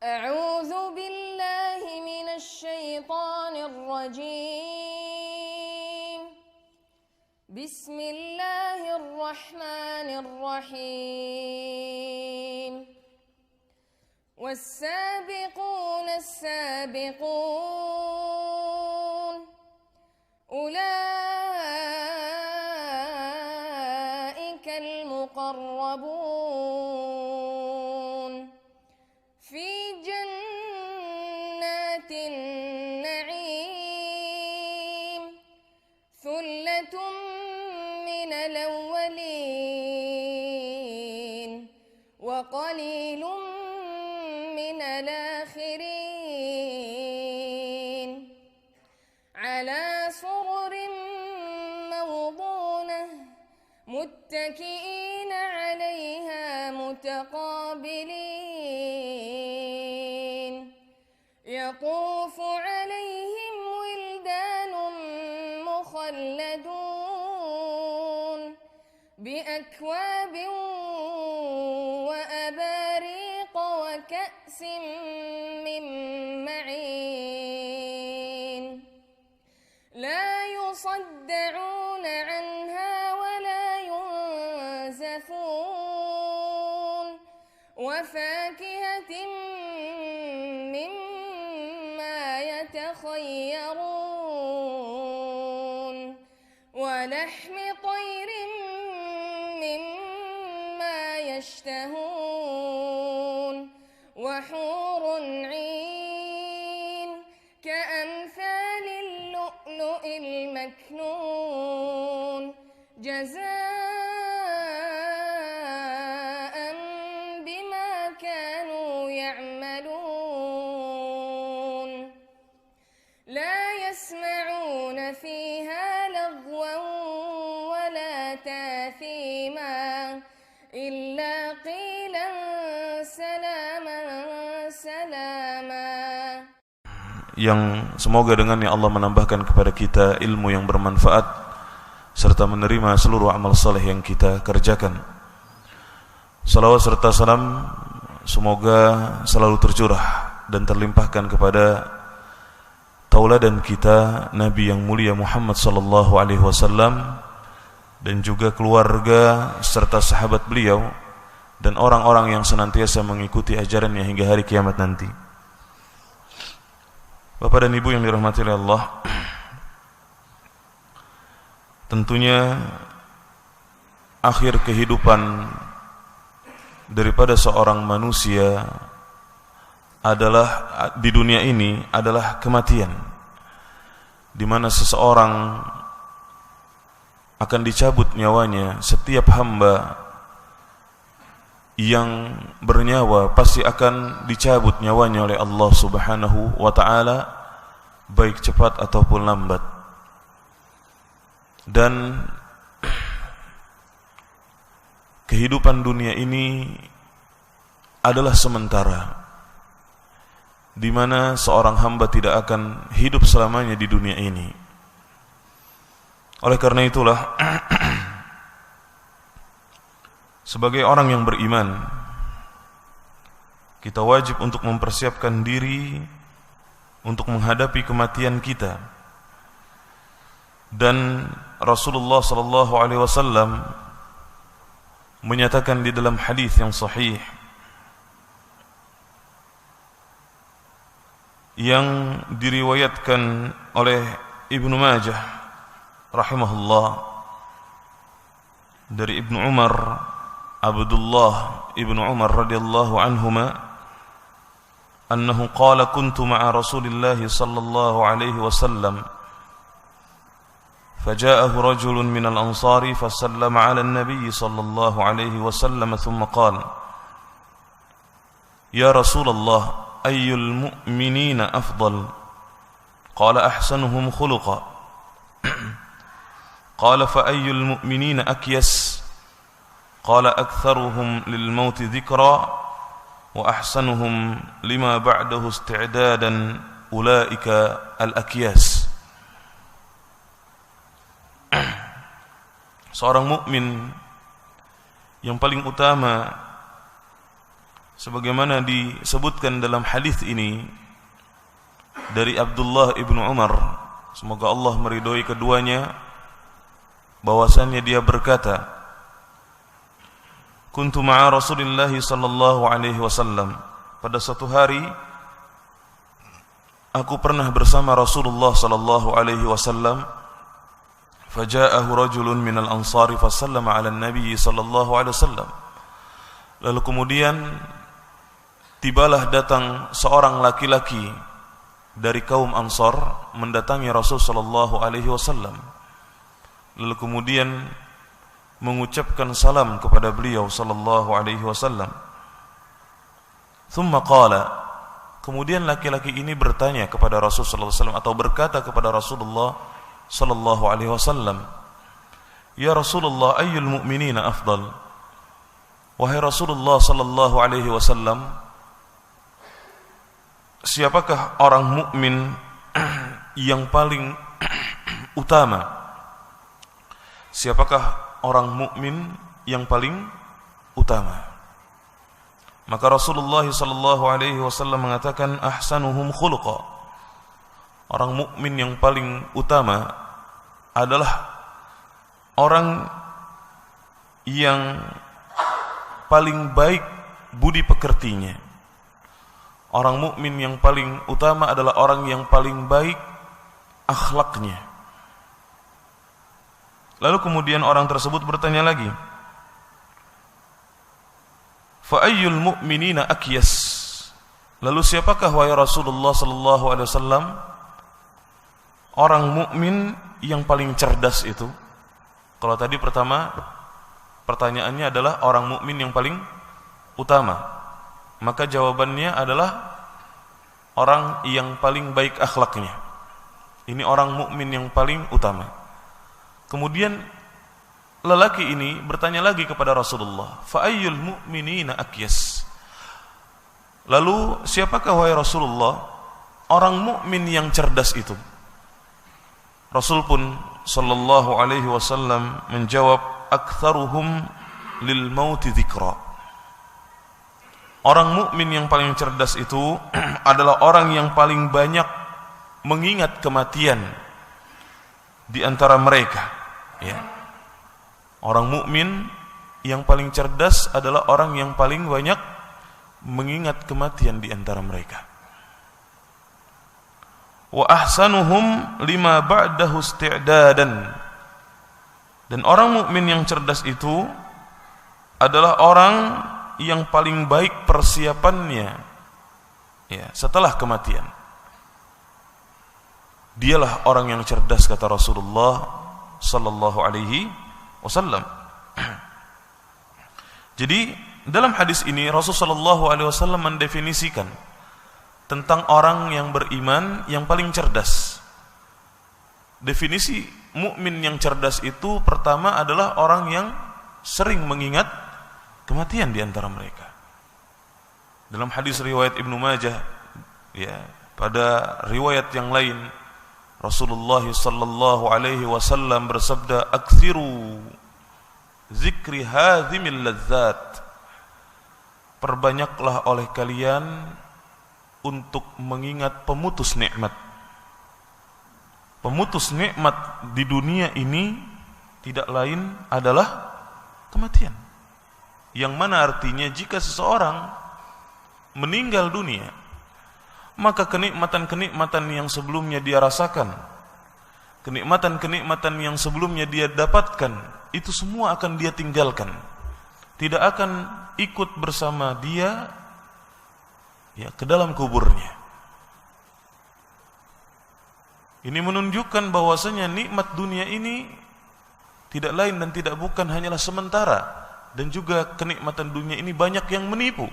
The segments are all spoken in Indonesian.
أعوذ بالله من الشيطان الرجيم. بسم الله الرحمن الرحيم. والسابقون السابقون أولئك المقربون في جنات النعيم ثلة من الأولين وقليل من الآخرين على سرر موضونة متكئين عليها متقابلين يطوف عليهم ولدان مخلدون بأكواب وأباريق وكأس من معين لا يصدعون عنها ولا ينزفون وفاكهة مما يتخيرون ولحم طير مما يشتهون وحور عين كأمثال اللؤلؤ المكنون جزاء بما كانوا يعملون لا يسمعون فيها لغوا ولا تاثيما إلا قيلا سلاما سلاما. Yang semoga dengannya Allah menambahkan kepada kita ilmu yang bermanfaat serta menerima seluruh amal saleh yang kita kerjakan. Salawat serta salam semoga selalu tercurah dan terlimpahkan kepada tauladan kita Nabi yang mulia Muhammad sallallahu alaihi wasallam dan juga keluarga serta sahabat beliau dan orang-orang yang senantiasa mengikuti ajarannya hingga hari kiamat nanti. Bapak dan Ibu yang dirahmati oleh Allah, tentunya akhir kehidupan daripada seorang manusia adalah di dunia ini adalah kematian, di mana seseorang akan dicabut nyawanya. Setiap hamba yang bernyawa pasti akan dicabut nyawanya oleh Allah Subhanahu wa ta'ala, baik cepat ataupun lambat. Dan kehidupan dunia ini adalah sementara, di mana seorang hamba tidak akan hidup selamanya di dunia ini. Oleh karena itulah sebagai orang yang beriman, kita wajib untuk mempersiapkan diri untuk menghadapi kematian kita. Dan Rasulullah sallallahu alaihi wasallam menyatakan di dalam hadis yang sahih yang diriwayatkan oleh Ibnu Majah rahimahullah dari Ibnu Umar, Abdullah Ibnu Umar radhiyallahu anhuma, annahu qala kuntu ma'a Rasulillah sallallahu alaihi wasallam فجاءه رجل من الأنصار فسلم على النبي صلى الله عليه وسلم ثم قال يا رسول الله أي المؤمنين أفضل؟ قال أحسنهم خلقا. قال فأي المؤمنين أكيس؟ قال أكثرهم للموت ذكرا وأحسنهم لما بعده استعدادا أولئك الأكياس. Seorang mukmin yang paling utama sebagaimana disebutkan dalam hadis ini dari Abdullah ibnu Umar, semoga Allah meridhoi keduanya, bahwasannya dia berkata, kuntu ma'a Rasulillah sallallahu alaihi wasallam, pada suatu hari aku pernah bersama Rasulullah sallallahu alaihi wasallam, faja'ahu rajulun minal ansari fasallama 'ala an-nabi sallallahu alaihi wasallam, lalu kemudian tibalah datang seorang laki-laki dari kaum Ansar mendatangi Rasul sallallahu alaihi wasallam, lalu kemudian mengucapkan salam kepada beliau sallallahu alaihi wasallam. Thumma qala, kemudian laki-laki ini bertanya kepada Rasul sallallahu alaihi wasallam atau berkata kepada Rasulullah sallallahu alaihi wasallam, ya Rasulullah, ayyul mu'minina afdal? Wahai Rasulullah sallallahu alaihi wasallam, siapakah orang mukmin yang paling utama? Siapakah orang mukmin yang paling utama? Maka Rasulullah sallallahu alaihi wasallam mengatakan, ahsanuhum khuluqa. Orang mukmin yang paling utama adalah orang yang paling baik budi pekertinya. Orang mukmin yang paling utama adalah orang yang paling baik akhlaknya. Lalu kemudian orang tersebut bertanya lagi, fa ayyul mu'minina akyas? Lalu siapakah wahai Rasulullah sallallahu alaihi wasallam orang mukmin yang paling cerdas itu? Kalau tadi pertama pertanyaannya adalah orang mukmin yang paling utama, maka jawabannya adalah orang yang paling baik akhlaknya. Ini orang mukmin yang paling utama. Kemudian lelaki ini bertanya lagi kepada Rasulullah, fa ayyul mu'minina akyas? Lalu siapakah wahai Rasulullah orang mukmin yang cerdas itu? Rasul pun sallallahu alaihi wasallam menjawab, aktsaruhum lil mauti dzikra. Orang mukmin yang paling cerdas itu adalah orang yang paling banyak mengingat kematian di antara mereka, ya. Orang mukmin yang paling cerdas adalah orang yang paling banyak mengingat kematian di antara mereka. Wa ahsanuhum lima ba'dahu isti'dadan. Dan orang mukmin yang cerdas itu adalah orang yang paling baik persiapannya, ya, setelah kematian. Dialah orang yang cerdas, kata Rasulullah sallallahu alaihi wasallam. Jadi dalam hadis ini Rasulullah sallallahu alaihi wasallam mendefinisikan tentang orang yang beriman yang paling cerdas. Definisi mukmin yang cerdas itu pertama adalah orang yang sering mengingat kematian di antara mereka. Dalam hadis riwayat Ibnu Majah, ya, pada riwayat yang lain Rasulullah sallallahu alaihi wasallam bersabda, aktsiru zikri hadzimil ladzat. Perbanyaklah oleh kalian untuk mengingat pemutus nikmat. Pemutus nikmat di dunia ini tidak lain adalah kematian. Yang mana artinya jika seseorang meninggal dunia, maka kenikmatan-kenikmatan yang sebelumnya dia rasakan, kenikmatan-kenikmatan yang sebelumnya dia dapatkan, itu semua akan dia tinggalkan. Tidak akan ikut bersama dia, ya, ke dalam kuburnya. Ini menunjukkan bahwasanya nikmat dunia ini tidak lain dan tidak bukan hanyalah sementara, dan juga kenikmatan dunia ini banyak yang menipu,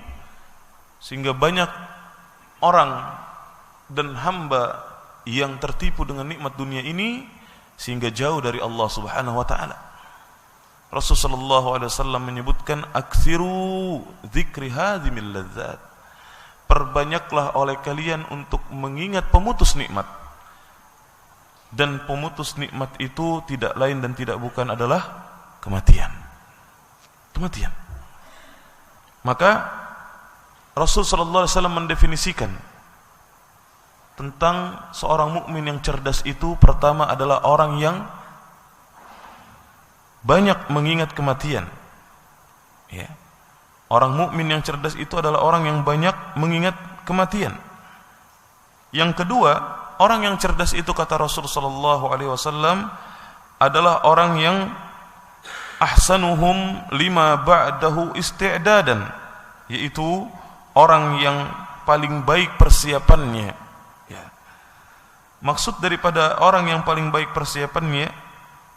sehingga banyak orang dan hamba yang tertipu dengan nikmat dunia ini sehingga jauh dari Allah Subhanahu wa taala. Rasulullah sallallahu alaihi wasallam menyebutkan, aktsiru dzikri hadzimil ladzat. Perbanyaklah oleh kalian untuk mengingat pemutus nikmat. Dan pemutus nikmat itu tidak lain dan tidak bukan adalah kematian. Kematian. Maka Rasul sallallahu alaihi wasallam mendefinisikan tentang seorang mukmin yang cerdas itu, pertama adalah orang yang banyak mengingat kematian. Ya. Orang mukmin yang cerdas itu adalah orang yang banyak mengingat kematian. Yang kedua, orang yang cerdas itu kata Rasul sallallahu alaihi wasallam adalah orang yang ahsanuhum lima ba'dahu isti'dadan, yaitu orang yang paling baik persiapannya. Ya. Maksud daripada orang yang paling baik persiapannya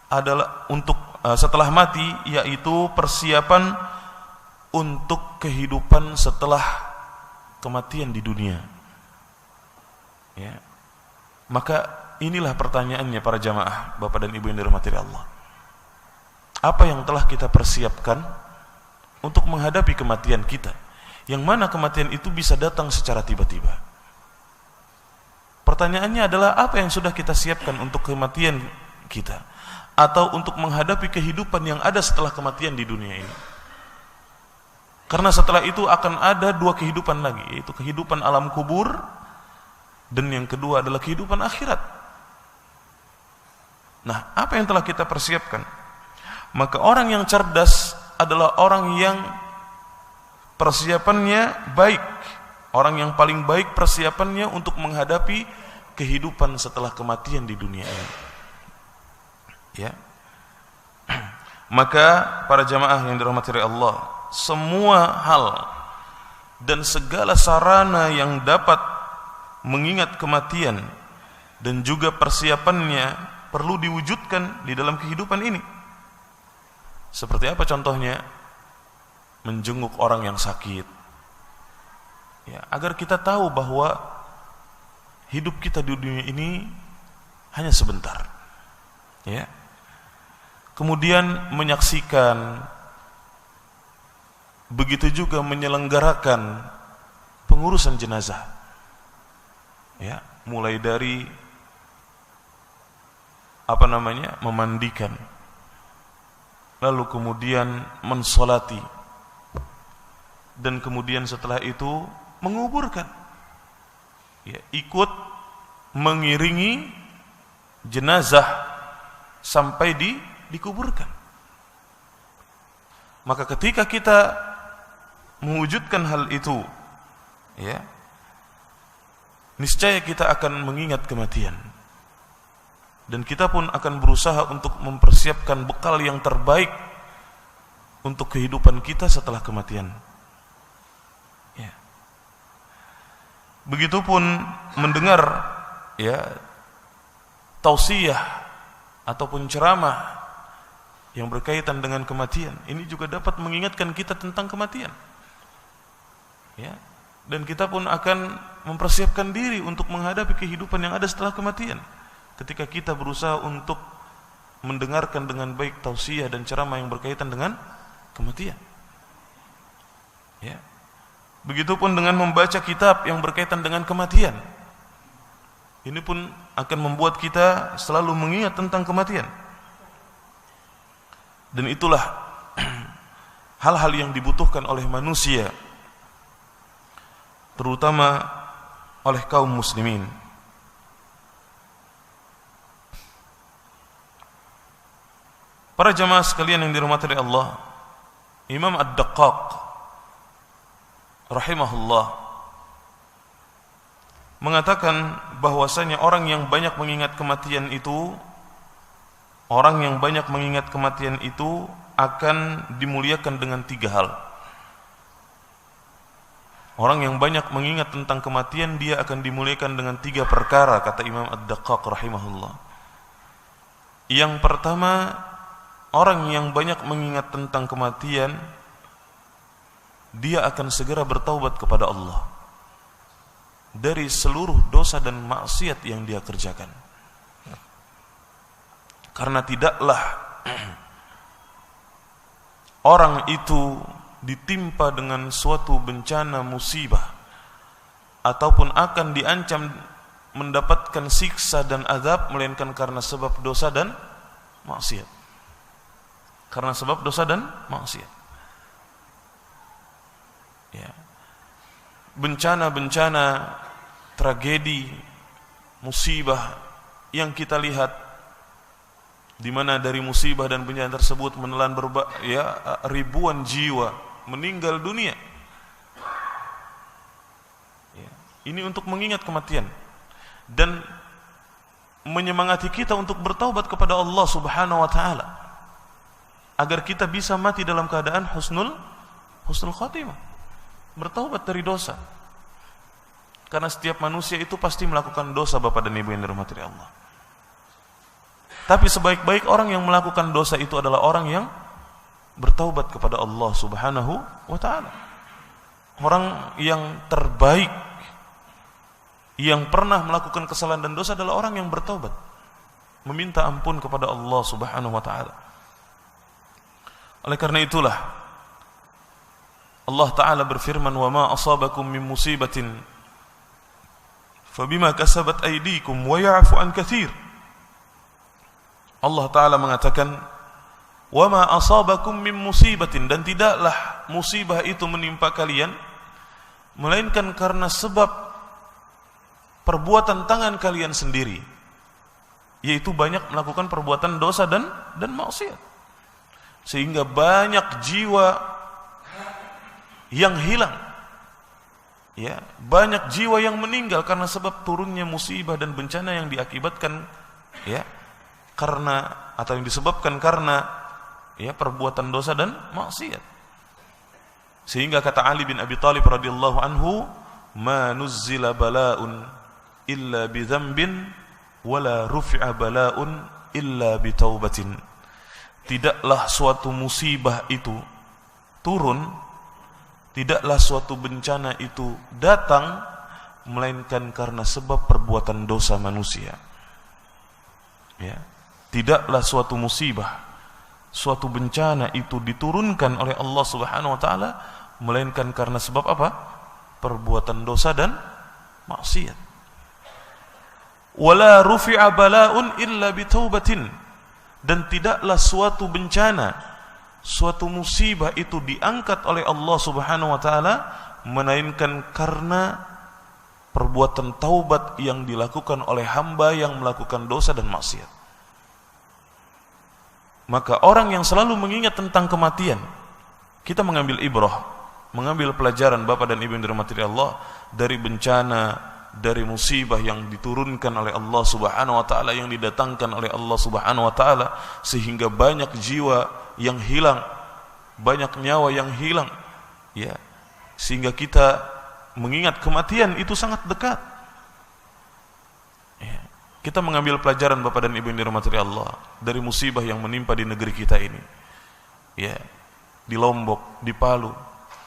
adalah untuk setelah mati, yaitu persiapan untuk kehidupan setelah kematian di dunia. Ya. Maka inilah pertanyaannya para jamaah, Bapak dan Ibu yang dirahmati Allah. Apa yang telah kita persiapkan untuk menghadapi kematian kita? Yang mana kematian itu bisa datang secara tiba-tiba. Pertanyaannya adalah apa yang sudah kita siapkan untuk kematian kita, atau untuk menghadapi kehidupan yang ada setelah kematian di dunia ini. Karena setelah itu akan ada dua kehidupan lagi, yaitu kehidupan alam kubur, dan yang kedua adalah kehidupan akhirat. Nah, apa yang telah kita persiapkan? Maka orang yang cerdas adalah orang yang persiapannya baik, orang yang paling baik persiapannya untuk menghadapi kehidupan setelah kematian di dunia ini. Ya. Maka para jamaah yang dirahmati Allah, semua hal dan segala sarana yang dapat mengingat kematian dan juga persiapannya perlu diwujudkan di dalam kehidupan ini. Seperti apa contohnya? Menjenguk orang yang sakit, ya, agar kita tahu bahwa hidup kita di dunia ini hanya sebentar. Ya. Kemudian menyaksikan, begitu juga menyelenggarakan pengurusan jenazah. Ya, mulai dari memandikan, lalu kemudian mensolati, dan kemudian setelah itu menguburkan. Ya, ikut mengiringi jenazah sampai dikuburkan. Maka ketika kita mewujudkan hal itu, ya, niscaya kita akan mengingat kematian. Dan kita pun akan berusaha untuk mempersiapkan bekal yang terbaik untuk kehidupan kita setelah kematian. Ya. Begitupun mendengar, ya, tausiah ataupun ceramah yang berkaitan dengan kematian, ini juga dapat mengingatkan kita tentang kematian. Ya. Dan kita pun akan mempersiapkan diri untuk menghadapi kehidupan yang ada setelah kematian. Ketika kita berusaha untuk mendengarkan dengan baik tausiah dan ceramah yang berkaitan dengan kematian. Ya. Begitupun dengan membaca kitab yang berkaitan dengan kematian. Ini pun akan membuat kita selalu mengingat tentang kematian. Dan itulah hal-hal yang dibutuhkan oleh manusia, terutama oleh kaum muslimin. Para jamaah sekalian yang dirahmati oleh Allah, Imam Ad-Daqqaq rahimahullah mengatakan bahwasanya orang yang banyak mengingat kematian itu, akan dimuliakan dengan 3 hal. Orang yang banyak mengingat tentang kematian, dia akan dimuliakan dengan 3 perkara, kata Imam Ad-Daqqaq rahimahullah. Yang pertama, orang yang banyak mengingat tentang kematian, dia akan segera bertaubat kepada Allah dari seluruh dosa dan maksiat yang dia kerjakan. Karena tidaklah orang itu ditimpa dengan suatu bencana musibah ataupun akan diancam mendapatkan siksa dan azab, melainkan karena sebab dosa dan maksiat. Karena sebab dosa dan maksiat. Ya. bencana-bencana, tragedi, musibah yang kita lihat, di mana dari musibah dan bencana tersebut menelan ribuan jiwa meninggal dunia. Ini untuk mengingat kematian dan menyemangati kita untuk bertaubat kepada Allah Subhanahu wa taala agar kita bisa mati dalam keadaan husnul khatimah, bertaubat dari dosa. Karena setiap manusia itu pasti melakukan dosa, Bapak dan Ibu yang dirahmati Allah. Tapi sebaik-baik orang yang melakukan dosa itu adalah orang yang bertaubat kepada Allah Subhanahu wa taala. Orang yang terbaik yang pernah melakukan kesalahan dan dosa adalah orang yang bertaubat, meminta ampun kepada Allah Subhanahu wa taala. Oleh karena itulah Allah taala berfirman, "Wa ma asabakum min musibatin fabima kasabat aydikum wa ya'fu an katsir." Allah taala mengatakan, "Wa ma asabakum min musibatin," dan tidaklah musibah itu menimpa kalian melainkan karena sebab perbuatan tangan kalian sendiri, yaitu banyak melakukan perbuatan dosa dan maksiat, sehingga banyak jiwa yang hilang, banyak jiwa yang meninggal karena sebab turunnya musibah dan bencana yang diakibatkan karena atau yang disebabkan karena perbuatan dosa dan maksiat. Sehingga kata Ali bin Abi Thalib radhiyallahu anhu, "Ma nuzzila bala'un illa bi dzambin wala rufi'a bala'un illa bi taubatin." Tidaklah suatu musibah itu turun, tidaklah suatu bencana itu datang melainkan karena sebab perbuatan dosa manusia. Tidaklah suatu musibah, suatu bencana itu diturunkan oleh Allah Subhanahu wa taala melainkan karena sebab apa? Perbuatan dosa dan maksiat. Wala rufi'a bala'un illa bitaubatin, dan tidaklah suatu bencana, suatu musibah itu diangkat oleh Allah Subhanahu wa taala melainkan karena perbuatan taubat yang dilakukan oleh hamba yang melakukan dosa dan maksiat. Maka orang yang selalu mengingat tentang kematian, kita mengambil ibrah, mengambil pelajaran Bapak dan Ibu yang dirahmati Allah dari bencana, dari musibah yang diturunkan oleh Allah Subhanahu wa taala, yang didatangkan oleh Allah Subhanahu wa taala, sehingga banyak jiwa yang hilang, banyak nyawa yang hilang, sehingga kita mengingat kematian itu sangat dekat. Kita mengambil pelajaran Bapak dan Ibu yang dirahmati Allah dari musibah yang menimpa di negeri kita ini, di Lombok, di Palu.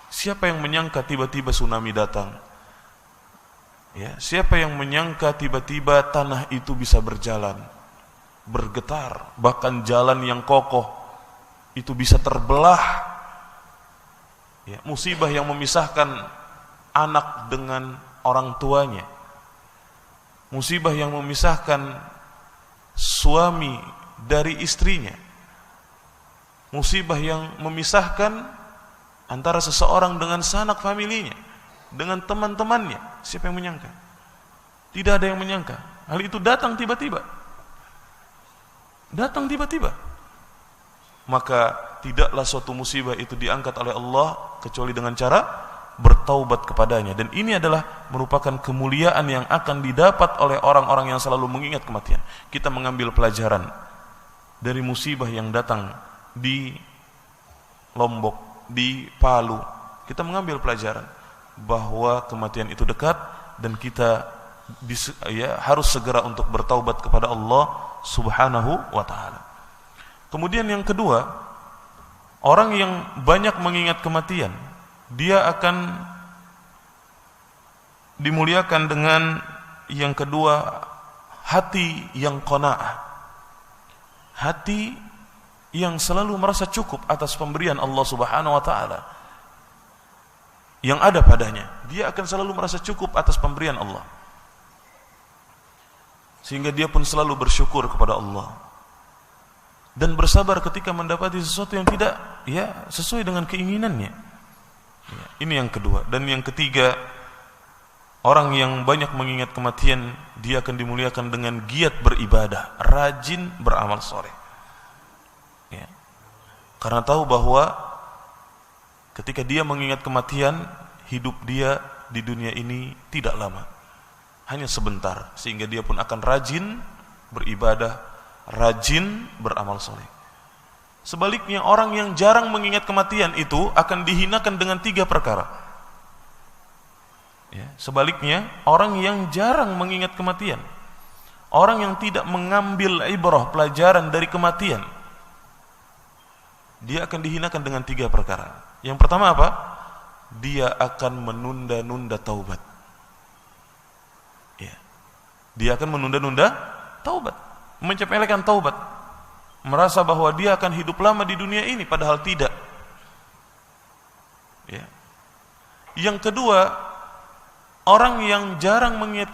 Siapa yang menyangka tiba-tiba tsunami datang? Siapa yang menyangka tiba-tiba tanah itu bisa berjalan, bergetar, bahkan jalan yang kokoh itu bisa terbelah. Musibah yang memisahkan anak dengan orang tuanya, musibah yang memisahkan suami dari istrinya, musibah yang memisahkan antara seseorang dengan sanak familinya, dengan teman-temannya. Siapa yang menyangka? Tidak ada yang menyangka. Hal itu datang tiba-tiba. Datang tiba-tiba. Maka tidaklah suatu musibah itu diangkat oleh Allah kecuali dengan cara bertaubat kepadanya. Dan ini adalah merupakan kemuliaan yang akan didapat oleh orang-orang yang selalu mengingat kematian. Kita mengambil pelajaran dari musibah yang datang di Lombok, di Palu. Kita mengambil pelajaran bahwa kematian itu dekat dan kita harus segera untuk bertaubat kepada Allah Subhanahu wa taala. Kemudian yang kedua, orang yang banyak mengingat kematian, dia akan dimuliakan dengan yang kedua, hati yang qanaah. Hati yang selalu merasa cukup atas pemberian Allah Subhanahu wa taala yang ada padanya. Dia akan selalu merasa cukup atas pemberian Allah, sehingga dia pun selalu bersyukur kepada Allah dan bersabar ketika mendapati sesuatu yang tidak sesuai dengan keinginannya. Ini yang kedua. Dan yang ketiga, Orang yang banyak mengingat kematian, dia akan dimuliakan dengan giat beribadah, rajin beramal soleh. Ya. Karena tahu bahwa ketika dia mengingat kematian, hidup dia di dunia ini tidak lama, hanya sebentar, sehingga dia pun akan rajin beribadah, rajin beramal soleh. Sebaliknya, orang yang jarang mengingat kematian itu akan dihinakan dengan 3 perkara. Ya, sebaliknya, orang yang jarang mengingat kematian, orang yang tidak mengambil ibrah, pelajaran dari kematian, dia akan dihinakan dengan 3 perkara. Yang pertama apa? Dia akan menunda-nunda taubat. Ya. Dia akan menunda-nunda taubat, menyepelekan taubat, merasa bahwa dia akan hidup lama di dunia ini, padahal tidak. Ya. Yang kedua, orang yang jarang mengingat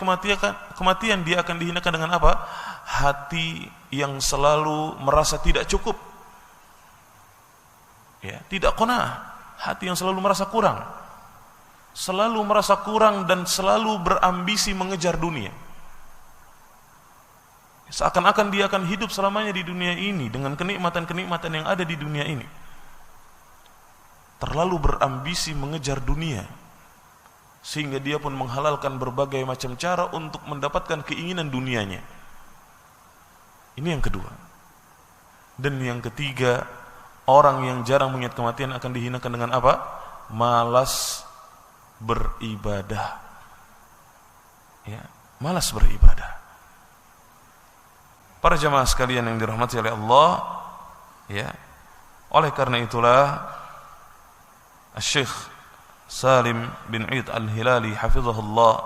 kematian, dia akan dihinakan dengan apa? Hati yang selalu merasa tidak cukup. Ya, tidak qanaah. Hati yang selalu merasa kurang. Selalu merasa kurang dan selalu berambisi mengejar dunia. Seakan-akan dia akan hidup selamanya di dunia ini dengan kenikmatan-kenikmatan yang ada di dunia ini. Terlalu berambisi mengejar dunia, sehingga dia pun menghalalkan berbagai macam cara untuk mendapatkan keinginan dunianya. Ini yang kedua. Dan yang ketiga, orang yang jarang mengingat kematian akan dihinakan dengan apa? Malas beribadah. Ya, malas beribadah. Para jamaah sekalian yang dirahmati oleh Allah, ya. Oleh karena itulah Syekh Salim bin Eid Al-Hilali hafizahullah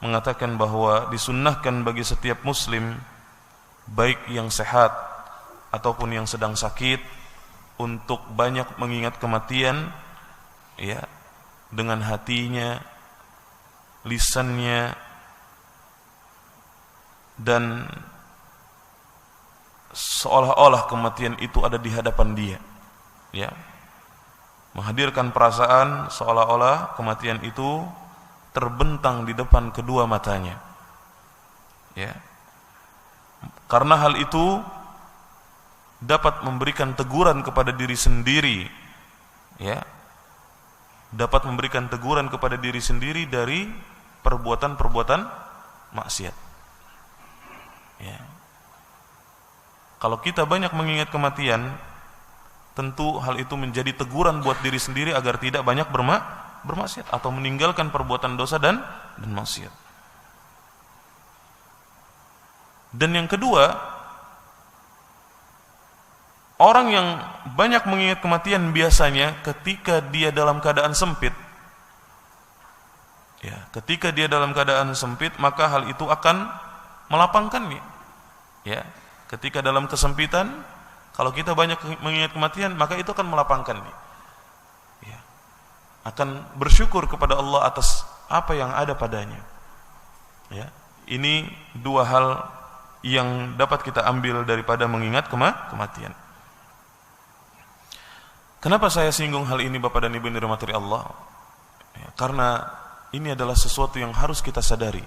mengatakan bahwa disunnahkan bagi setiap muslim, baik yang sehat ataupun yang sedang sakit, untuk banyak mengingat kematian, ya, dengan hatinya, lisannya, dan seolah-olah kematian itu ada di hadapan dia, ya, menghadirkan perasaan seolah-olah kematian itu terbentang di depan kedua matanya, ya. Karena hal itu dapat memberikan teguran kepada diri sendiri, ya, dapat memberikan teguran kepada diri sendiri dari perbuatan-perbuatan maksiat, ya. Kalau kita banyak mengingat kematian, tentu hal itu menjadi teguran buat diri sendiri agar tidak banyak bermaksiat atau meninggalkan perbuatan dosa dan maksiat. Dan yang kedua, orang yang banyak mengingat kematian biasanya ketika dia dalam keadaan sempit, ya, ketika dia dalam keadaan sempit, maka hal itu akan melapangkannya, ya. Ketika dalam kesempitan, kalau kita banyak mengingat kematian, maka itu akan melapangkannya, ya. Akan bersyukur kepada Allah atas apa yang ada padanya, ya. Ini dua hal yang dapat kita ambil daripada mengingat kematian. Kenapa saya singgung hal ini, Bapak dan Ibu yang dirahmati Allah? Ya, karena ini adalah sesuatu yang harus kita sadari,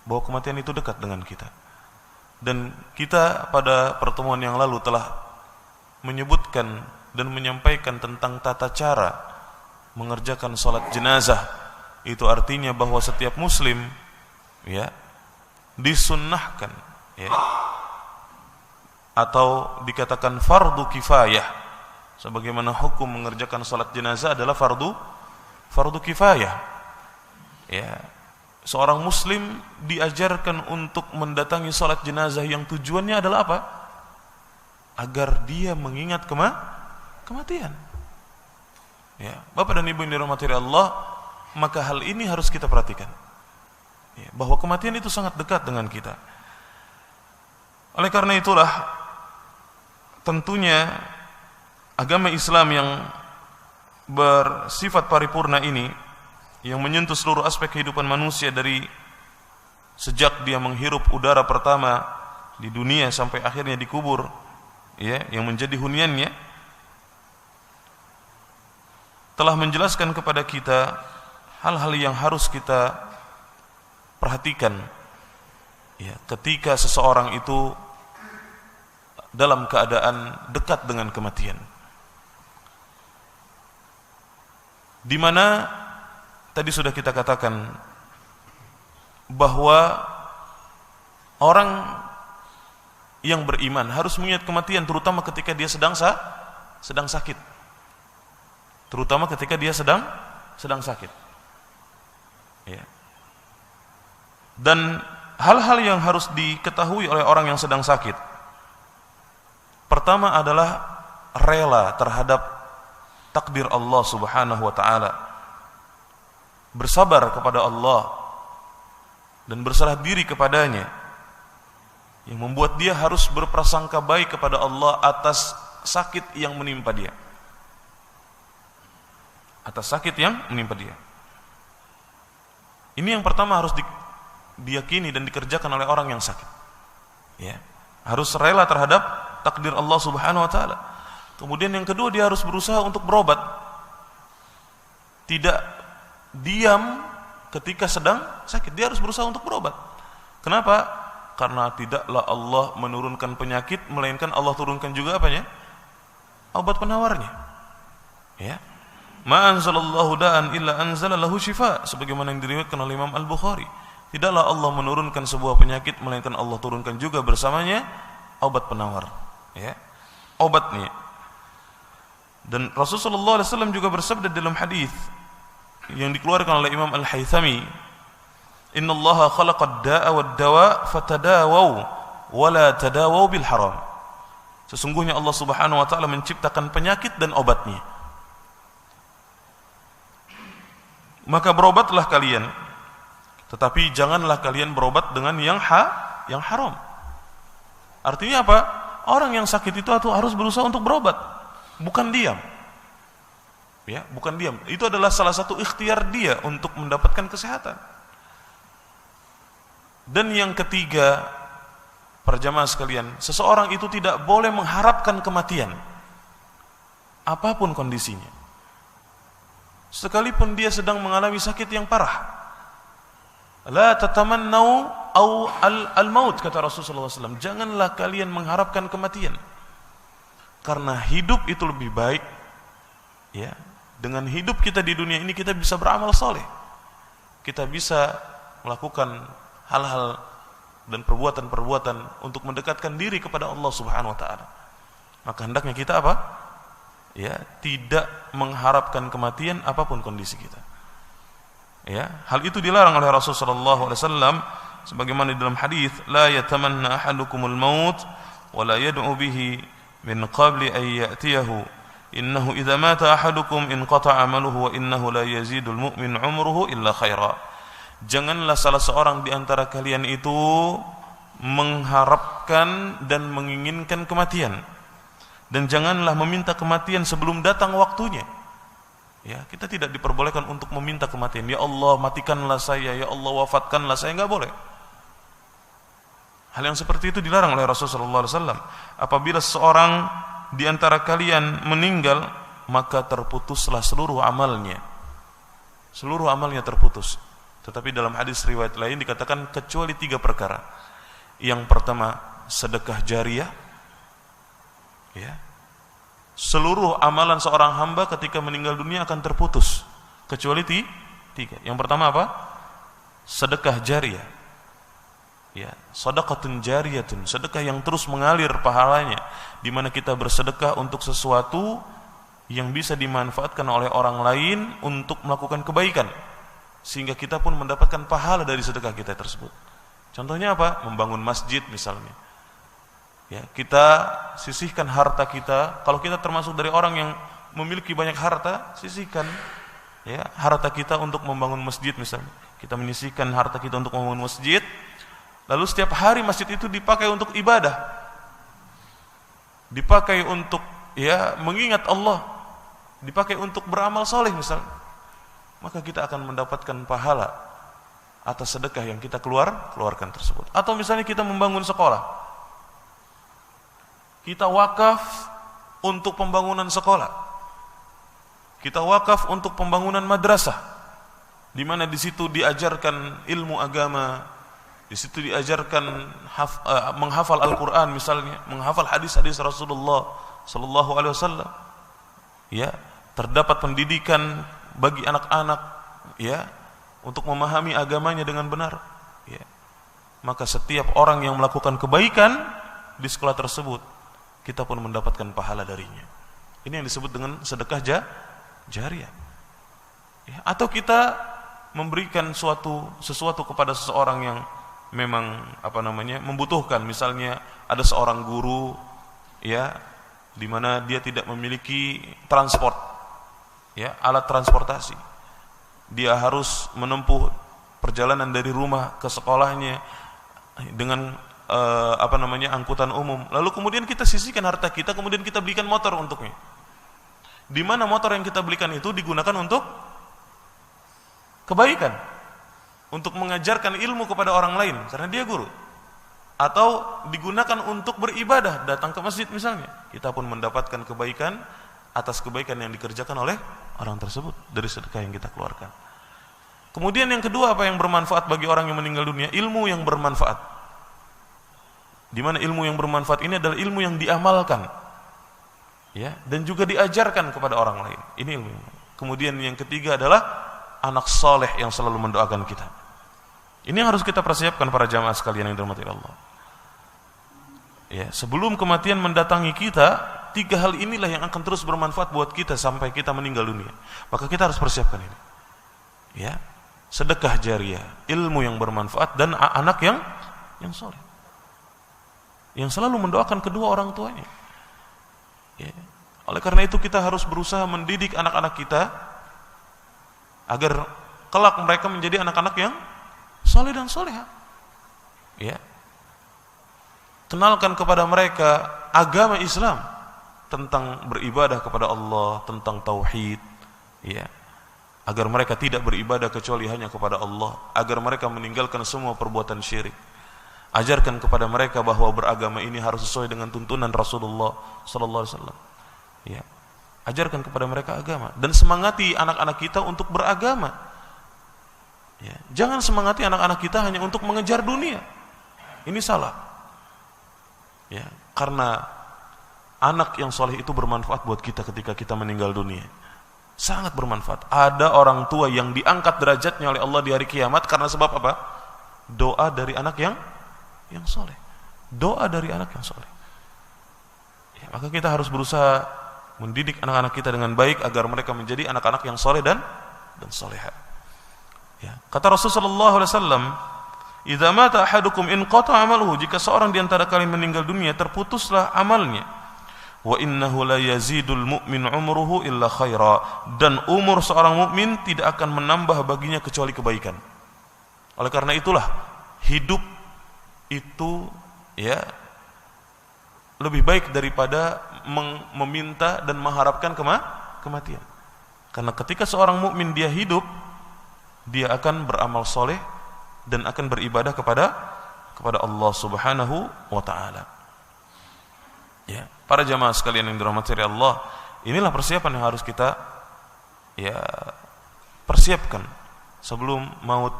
bahwa kematian itu dekat dengan kita. Dan kita pada pertemuan yang lalu telah menyebutkan dan menyampaikan tentang tata cara mengerjakan salat jenazah. Itu artinya bahwa setiap muslim, ya, disunnahkan, ya, atau dikatakan fardu kifayah. Sebagaimana hukum mengerjakan salat jenazah adalah fardu kifayah, ya. Seorang muslim diajarkan untuk mendatangi salat jenazah yang tujuannya adalah apa? Agar dia mengingat kematian. Ya, Bapak dan Ibu yang dirahmati Allah, maka hal ini harus kita perhatikan. Ya, bahwa kematian itu sangat dekat dengan kita. Oleh karena itulah, tentunya agama Islam yang bersifat paripurna ini, yang menyentuh seluruh aspek kehidupan manusia dari sejak dia menghirup udara pertama di dunia sampai akhirnya dikubur, ya, yang menjadi huniannya, telah menjelaskan kepada kita hal-hal yang harus kita perhatikan ya, ketika seseorang itu dalam keadaan dekat dengan kematian, di mana tadi sudah kita katakan bahwa orang yang beriman harus mengingat kematian, terutama ketika dia sedang sakit, terutama ketika dia sedang sakit ya. Dan hal-hal yang harus diketahui oleh orang yang sedang sakit, pertama adalah rela terhadap takdir Allah Subhanahu wa taala, bersabar kepada Allah dan berserah diri kepadanya, yang membuat dia harus berprasangka baik kepada Allah atas sakit yang menimpa dia, atas sakit yang menimpa dia. Ini yang pertama harus diyakini dan dikerjakan oleh orang yang sakit ya, harus rela terhadap takdir Allah Subhanahu wa taala. Kemudian yang kedua, dia harus berusaha untuk berobat, tidak diam ketika sedang sakit, dia harus berusaha untuk berobat. Kenapa? Karena tidaklah Allah menurunkan penyakit melainkan Allah turunkan juga apanya? Obat penawarnya ya. Ma anzalallahu da'an illa anzala lahu shifa, sebagaimana yang diriwayatkan oleh Imam Al-Bukhari. Tidaklah Allah menurunkan sebuah penyakit melainkan Allah turunkan juga bersamanya obat penawar ya, obatnya. Dan Rasulullah SAW juga bersabda dalam hadis yang dikeluarkan oleh Imam Al-Haythami, innallaha khalaqad da'a wad dawa fatadawaw wala tadawaw bil haram. Sesungguhnya Allah Subhanahu wa taala menciptakan penyakit dan obatnya, maka berobatlah kalian, tetapi janganlah kalian berobat dengan yang haram. Artinya apa? Orang yang sakit itu harus berusaha untuk berobat, bukan diam. Ya, bukan diam. Itu adalah salah satu ikhtiar dia untuk mendapatkan kesehatan. Dan yang ketiga, para jamaah sekalian, seseorang itu tidak boleh mengharapkan kematian, apapun kondisinya. Sekalipun dia sedang mengalami sakit yang parah. La tatamannau al-maut, kata Rasulullah SAW. Janganlah kalian mengharapkan kematian, karena hidup itu lebih baik ya. Dengan hidup kita di dunia ini kita bisa beramal soleh, kita bisa melakukan hal-hal dan perbuatan-perbuatan untuk mendekatkan diri kepada Allah Subhanahu wa taala. Maka hendaknya kita apa? Ya, tidak mengharapkan kematian apapun kondisi kita. Ya, hal itu dilarang oleh Rasulullah SAW, sebagaimana di dalam hadis, la yatamanna ahadukumul maut wa la yad'u bihi min qabli an ya'tiyahu innahu idza mata ahadukum inqata'a amaluhu wa innahu la yazidul mu'min umruhu illa khaira. Janganlah salah seorang di antara kalian itu mengharapkan dan menginginkan kematian, dan janganlah meminta kematian sebelum datang waktunya. Ya, kita tidak diperbolehkan untuk meminta kematian. Ya Allah, matikanlah saya, ya Allah, wafatkanlah saya, enggak boleh. Hal yang seperti itu dilarang oleh Rasulullah SAW. Apabila seorang di antara kalian meninggal, maka terputuslah seluruh amalnya. Seluruh amalnya terputus. Tetapi dalam hadis riwayat lain dikatakan kecuali 3 perkara. Yang pertama, sedekah jariyah. Ya. Seluruh amalan seorang hamba ketika meninggal dunia akan terputus kecuali 3. Yang pertama apa? Sedekah jariyah. Ya, sedekatun jariyatun, sedekah yang terus mengalir pahalanya, di mana kita bersedekah untuk sesuatu yang bisa dimanfaatkan oleh orang lain untuk melakukan kebaikan, sehingga kita pun mendapatkan pahala dari sedekah kita tersebut. Contohnya apa? Membangun masjid misalnya. Ya, kita sisihkan harta kita. Kalau kita termasuk dari orang yang memiliki banyak harta, sisihkan ya harta kita untuk membangun masjid misalnya. Kita menyisihkan harta kita untuk membangun masjid. Lalu setiap hari masjid itu dipakai untuk ibadah, dipakai untuk ya mengingat Allah, dipakai untuk beramal soleh misalnya. Maka kita akan mendapatkan pahala atas sedekah yang kita keluarkan tersebut. Atau misalnya kita membangun sekolah, kita wakaf untuk pembangunan sekolah, kita wakaf untuk pembangunan madrasah. di mana di situ diajarkan ilmu agama, di situ diajarkan menghafal Al-Qur'an misalnya, menghafal hadis-hadis Rasulullah sallallahu alaihi wasallam. Ya, terdapat pendidikan bagi anak-anak ya untuk memahami agamanya dengan benar. Ya. Maka setiap orang yang melakukan kebaikan di sekolah tersebut, kita pun mendapatkan pahala darinya. Ini yang disebut dengan sedekah jariyah. Ya, atau kita memberikan sesuatu kepada seseorang yang memang membutuhkan. Misalnya ada seorang guru ya di mana dia tidak memiliki transport ya, alat transportasi. Dia harus menempuh perjalanan dari rumah ke sekolahnya dengan angkutan umum. Lalu kemudian kita sisihkan harta kita, kemudian kita belikan motor untuknya. Di mana motor yang kita belikan itu digunakan untuk kebaikan, untuk mengajarkan ilmu kepada orang lain karena dia guru, atau digunakan untuk beribadah, datang ke masjid misalnya, kita pun mendapatkan kebaikan atas kebaikan yang dikerjakan oleh orang tersebut dari sedekah yang kita keluarkan. Kemudian yang kedua, apa yang bermanfaat bagi orang yang meninggal dunia? Ilmu yang bermanfaat. Di mana ilmu yang bermanfaat ini adalah ilmu yang diamalkan ya, dan juga diajarkan kepada orang lain. Ini ilmu. Kemudian yang ketiga adalah anak soleh yang selalu mendoakan kita. Ini yang harus kita persiapkan para jamaah sekalian yang dirahmati Allah. Ya, sebelum kematian mendatangi kita, 3 hal inilah yang akan terus bermanfaat buat kita sampai kita meninggal dunia. Maka kita harus persiapkan ini. Ya, sedekah jariyah, ilmu yang bermanfaat, dan anak yang soleh, yang selalu mendoakan kedua orang tuanya. Ya. Oleh karena itu kita harus berusaha mendidik anak-anak kita agar kelak mereka menjadi anak-anak yang soleh dan soleha. Ya. Kenalkan kepada mereka agama Islam, tentang beribadah kepada Allah, tentang tauhid, ya. Agar mereka tidak beribadah kecuali hanya kepada Allah, agar mereka meninggalkan semua perbuatan syirik. Ajarkan kepada mereka bahwa beragama ini harus sesuai dengan tuntunan Rasulullah sallallahu alaihi wasallam. Ya. Ajarkan kepada mereka agama dan semangati anak-anak kita untuk beragama. Ya. Jangan semangati anak-anak kita hanya untuk mengejar dunia. Ini salah. Ya, karena anak yang soleh itu bermanfaat buat kita ketika kita meninggal dunia. Sangat bermanfaat. Ada orang tua yang diangkat derajatnya oleh Allah di hari kiamat karena sebab apa? Doa dari anak yang soleh. Doa dari anak yang soleh. Ya, maka kita harus berusaha mendidik anak-anak kita dengan baik agar mereka menjadi anak-anak yang soleh dan soleha. Ya. Kata Rasulullah SAW, "Idza mata ahadukum inqata 'amaluhu." Jika seorang di antara kalian meninggal dunia, terputuslah amalnya. Wa innahu la yazidul mu'min umruhu illa khaira. Dan umur seorang mukmin tidak akan menambah baginya kecuali kebaikan. Oleh karena itulah hidup itu ya lebih baik daripada meminta dan mengharapkan kematian. Karena ketika seorang mukmin dia hidup, dia akan beramal soleh dan akan beribadah kepada Allah Subhanahu wa taala. Ya, para jamaah sekalian yang dirahmati Allah, inilah persiapan yang harus kita ya persiapkan sebelum maut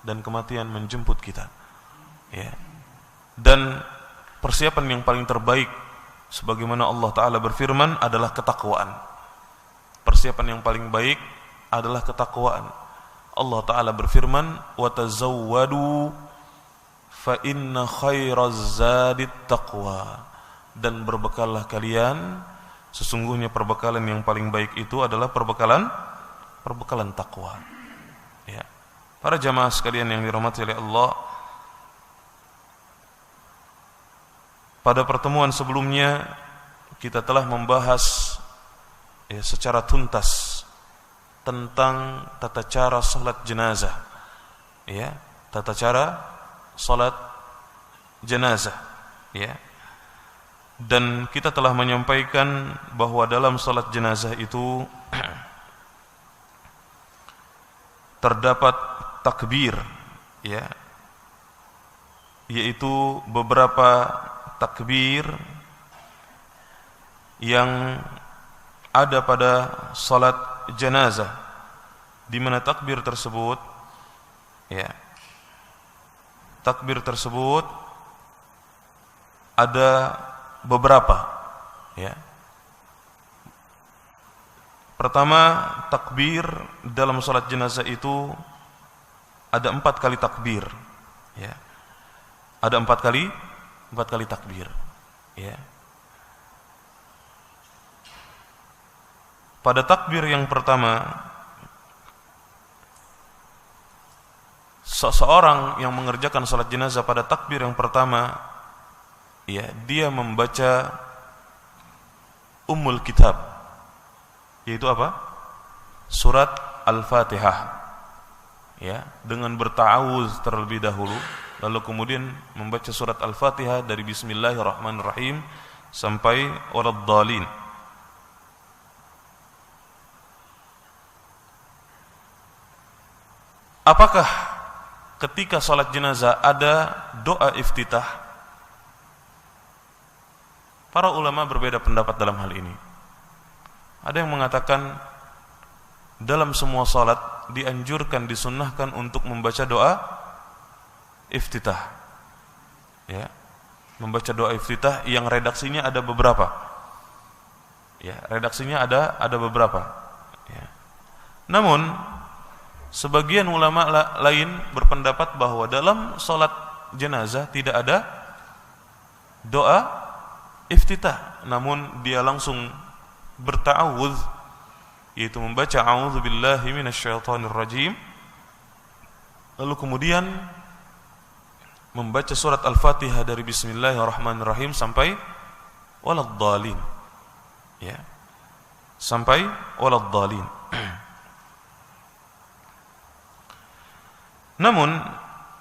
dan kematian menjemput kita. Ya. Dan persiapan yang paling terbaik sebagaimana Allah taala berfirman adalah ketakwaan. Persiapan yang paling baik adalah ketakwaan. Allah taala berfirman, "Wa tazawwadu fa inna khairaz zadit taqwa." Dan berbekallah kalian, sesungguhnya perbekalan yang paling baik itu adalah perbekalan takwa. Ya. Para jamaah sekalian yang dirahmati oleh Allah, pada pertemuan sebelumnya kita telah membahas ya, secara tuntas tentang tata cara salat jenazah. Ya, tata cara salat jenazah. Ya. Dan kita telah menyampaikan bahwa dalam salat jenazah itu terdapat takbir, ya, yaitu beberapa takbir yang ada pada salat jenazah. di mana takbir tersebut ada beberapa, Pertama, takbir dalam salat jenazah itu ada 4 kali takbir, Ada 4 kali takbir, Pada takbir yang pertama, seseorang yang mengerjakan salat jenazah pada takbir yang pertama, dia membaca Ummul Kitab, yaitu apa? Surat Al-Fatihah, dengan berta'awuz terlebih dahulu, lalu kemudian membaca surat Al-Fatihah dari Bismillahirrahmanirrahim sampai Waladdallin. Apakah ketika salat jenazah ada doa iftitah? Para ulama berbeda pendapat dalam hal ini. Ada yang mengatakan dalam semua salat dianjurkan, disunnahkan untuk membaca doa iftitah, membaca doa iftitah yang redaksinya ada beberapa, Namun sebagian ulama lain berpendapat bahwa dalam salat jenazah tidak ada doa iftitah, namun dia langsung berta'awudz, yaitu membaca a'udzubillahi minasyaitonirrajim, lalu kemudian membaca surat Al-Fatihah dari Bismillahirrahmanirrahim sampai Waladdallin, sampai Waladdallin. Namun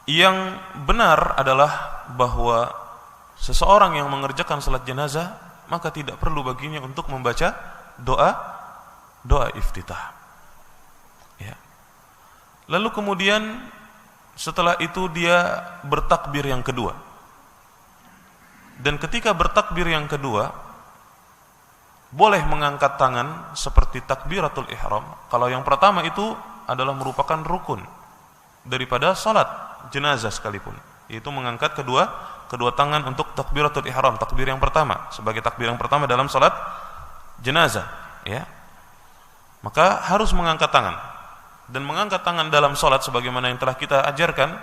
yang benar adalah bahwa seseorang yang mengerjakan salat jenazah maka tidak perlu baginya untuk membaca doa iftitah. Lalu kemudian setelah itu dia bertakbir yang kedua. Dan ketika bertakbir yang kedua boleh mengangkat tangan seperti takbiratul ihram. Kalau yang pertama itu adalah merupakan rukun daripada salat jenazah sekalipun, yaitu mengangkat kedua tangan untuk takbiratul ihram, takbir yang pertama, sebagai takbir yang pertama dalam salat jenazah, maka harus mengangkat tangan. Dan mengangkat tangan dalam salat sebagaimana yang telah kita ajarkan,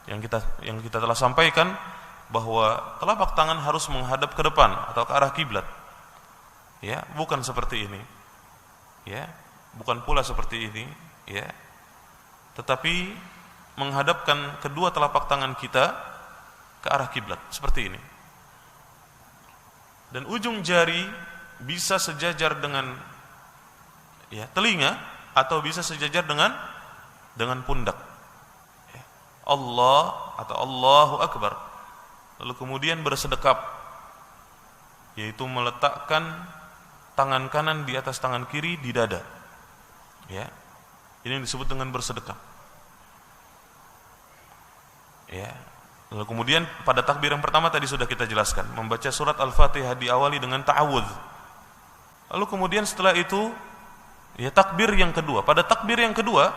yang kita telah sampaikan, bahwa telapak tangan harus menghadap ke depan atau ke arah kiblat, bukan seperti ini, bukan pula seperti ini, tetapi menghadapkan kedua telapak tangan kita ke arah kiblat seperti ini. Dan ujung jari bisa sejajar dengan telinga atau bisa sejajar dengan pundak. Allah atau Allahu Akbar. Lalu kemudian bersedekap, yaitu meletakkan tangan kanan di atas tangan kiri di dada. Ini yang disebut dengan bersedekap. Lalu kemudian pada takbir yang pertama tadi sudah kita jelaskan, membaca surat Al-Fatihah diawali dengan ta'awudz. Lalu kemudian setelah itu takbir yang kedua. Pada takbir yang kedua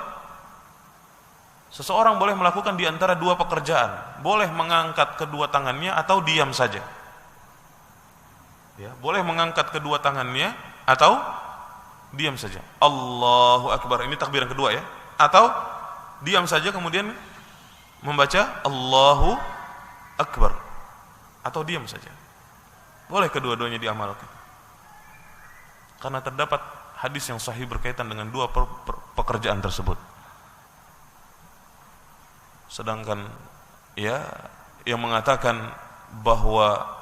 seseorang boleh melakukan di antara dua pekerjaan. Boleh mengangkat kedua tangannya atau diam saja. Boleh mengangkat kedua tangannya atau diam saja. Allahu Akbar, ini takbir yang kedua, atau diam saja kemudian membaca Allahu Akbar, atau diam saja. Boleh kedua-duanya diamalkan, karena terdapat hadis yang sahih berkaitan dengan dua pekerjaan tersebut. Sedangkan yang mengatakan bahwa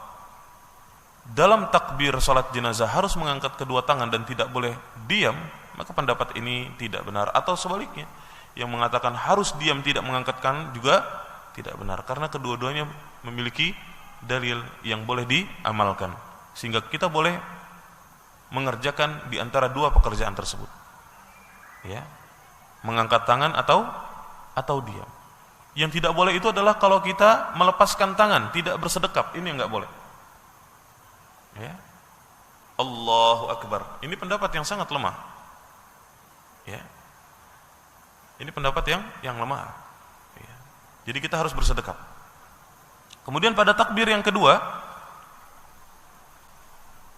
dalam takbir salat jenazah harus mengangkat kedua tangan dan tidak boleh diam, maka pendapat ini tidak benar. Atau sebaliknya, yang mengatakan harus diam tidak mengangkat tangan juga tidak benar, karena kedua-duanya memiliki dalil yang boleh diamalkan, sehingga kita boleh mengerjakan di antara dua pekerjaan tersebut, mengangkat tangan atau diam. Yang tidak boleh itu adalah kalau kita melepaskan tangan, tidak bersedekap, ini yang nggak boleh. Allahu Akbar, ini pendapat yang sangat lemah. Ini pendapat yang lemah. Ya. Jadi kita harus bersedekap. Kemudian pada takbir yang kedua,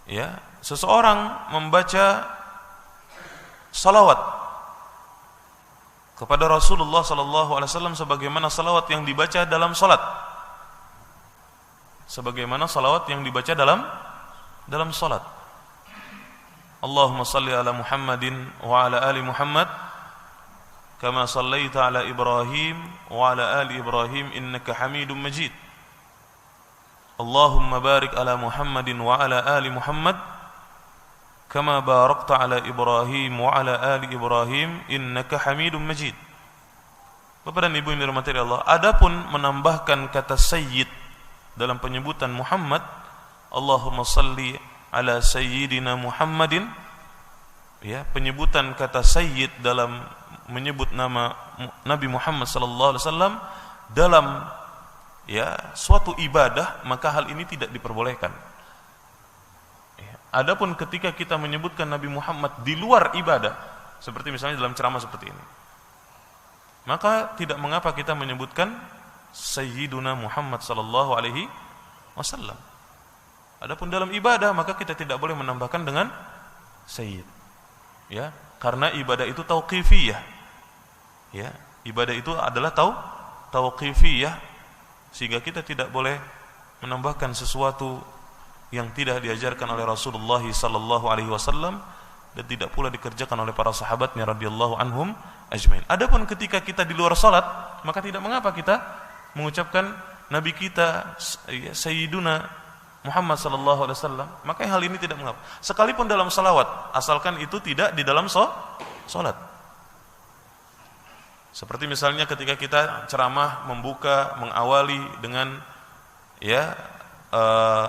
ya, seseorang membaca salawat kepada Rasulullah sallallahu alaihi wasallam sebagaimana salawat yang dibaca dalam salat. Sebagaimana salawat yang dibaca dalam salat. Allahumma salli ala Muhammadin wa ala ali Muhammad kama sallaita ala Ibrahim wa ala ali Ibrahim innaka Hamidum Majid. Allahumma barik ala Muhammadin wa ala ali Muhammad kama barakta ala Ibrahim wa ala ali Ibrahim innaka Hamidum Majid. Bapak dan Ibu yang dirahmati Allah, adapun menambahkan kata sayyid dalam penyebutan Muhammad, Allahumma salli ala sayyidina Muhammadin, ya, penyebutan kata sayyid dalam menyebut nama Nabi Muhammad sallallahu alaihi wasallam dalam, ya, suatu ibadah, maka hal ini tidak diperbolehkan. Ya. Adapun ketika kita menyebutkan Nabi Muhammad di luar ibadah, seperti misalnya dalam ceramah seperti ini, maka tidak mengapa kita menyebutkan Sayyiduna Muhammad sallallahu alaihi wasallam. Adapun dalam ibadah, maka kita tidak boleh menambahkan dengan Sayyid. Ya, karena ibadah itu tauqifiyah. Ya, ibadah itu adalah tauqifiyah, sehingga kita tidak boleh menambahkan sesuatu yang tidak diajarkan oleh Rasulullah sallallahu alaihi wasallam dan tidak pula dikerjakan oleh para sahabatnya radhiyallahu anhum ajmain. Adapun ketika kita di luar salat, maka tidak mengapa kita mengucapkan nabi kita Sayyiduna Muhammad sallallahu alaihi wasallam, maka hal ini tidak mengapa. Sekalipun dalam salawat, asalkan itu tidak di dalam salat. Seperti misalnya ketika kita ceramah mengawali dengan, ya,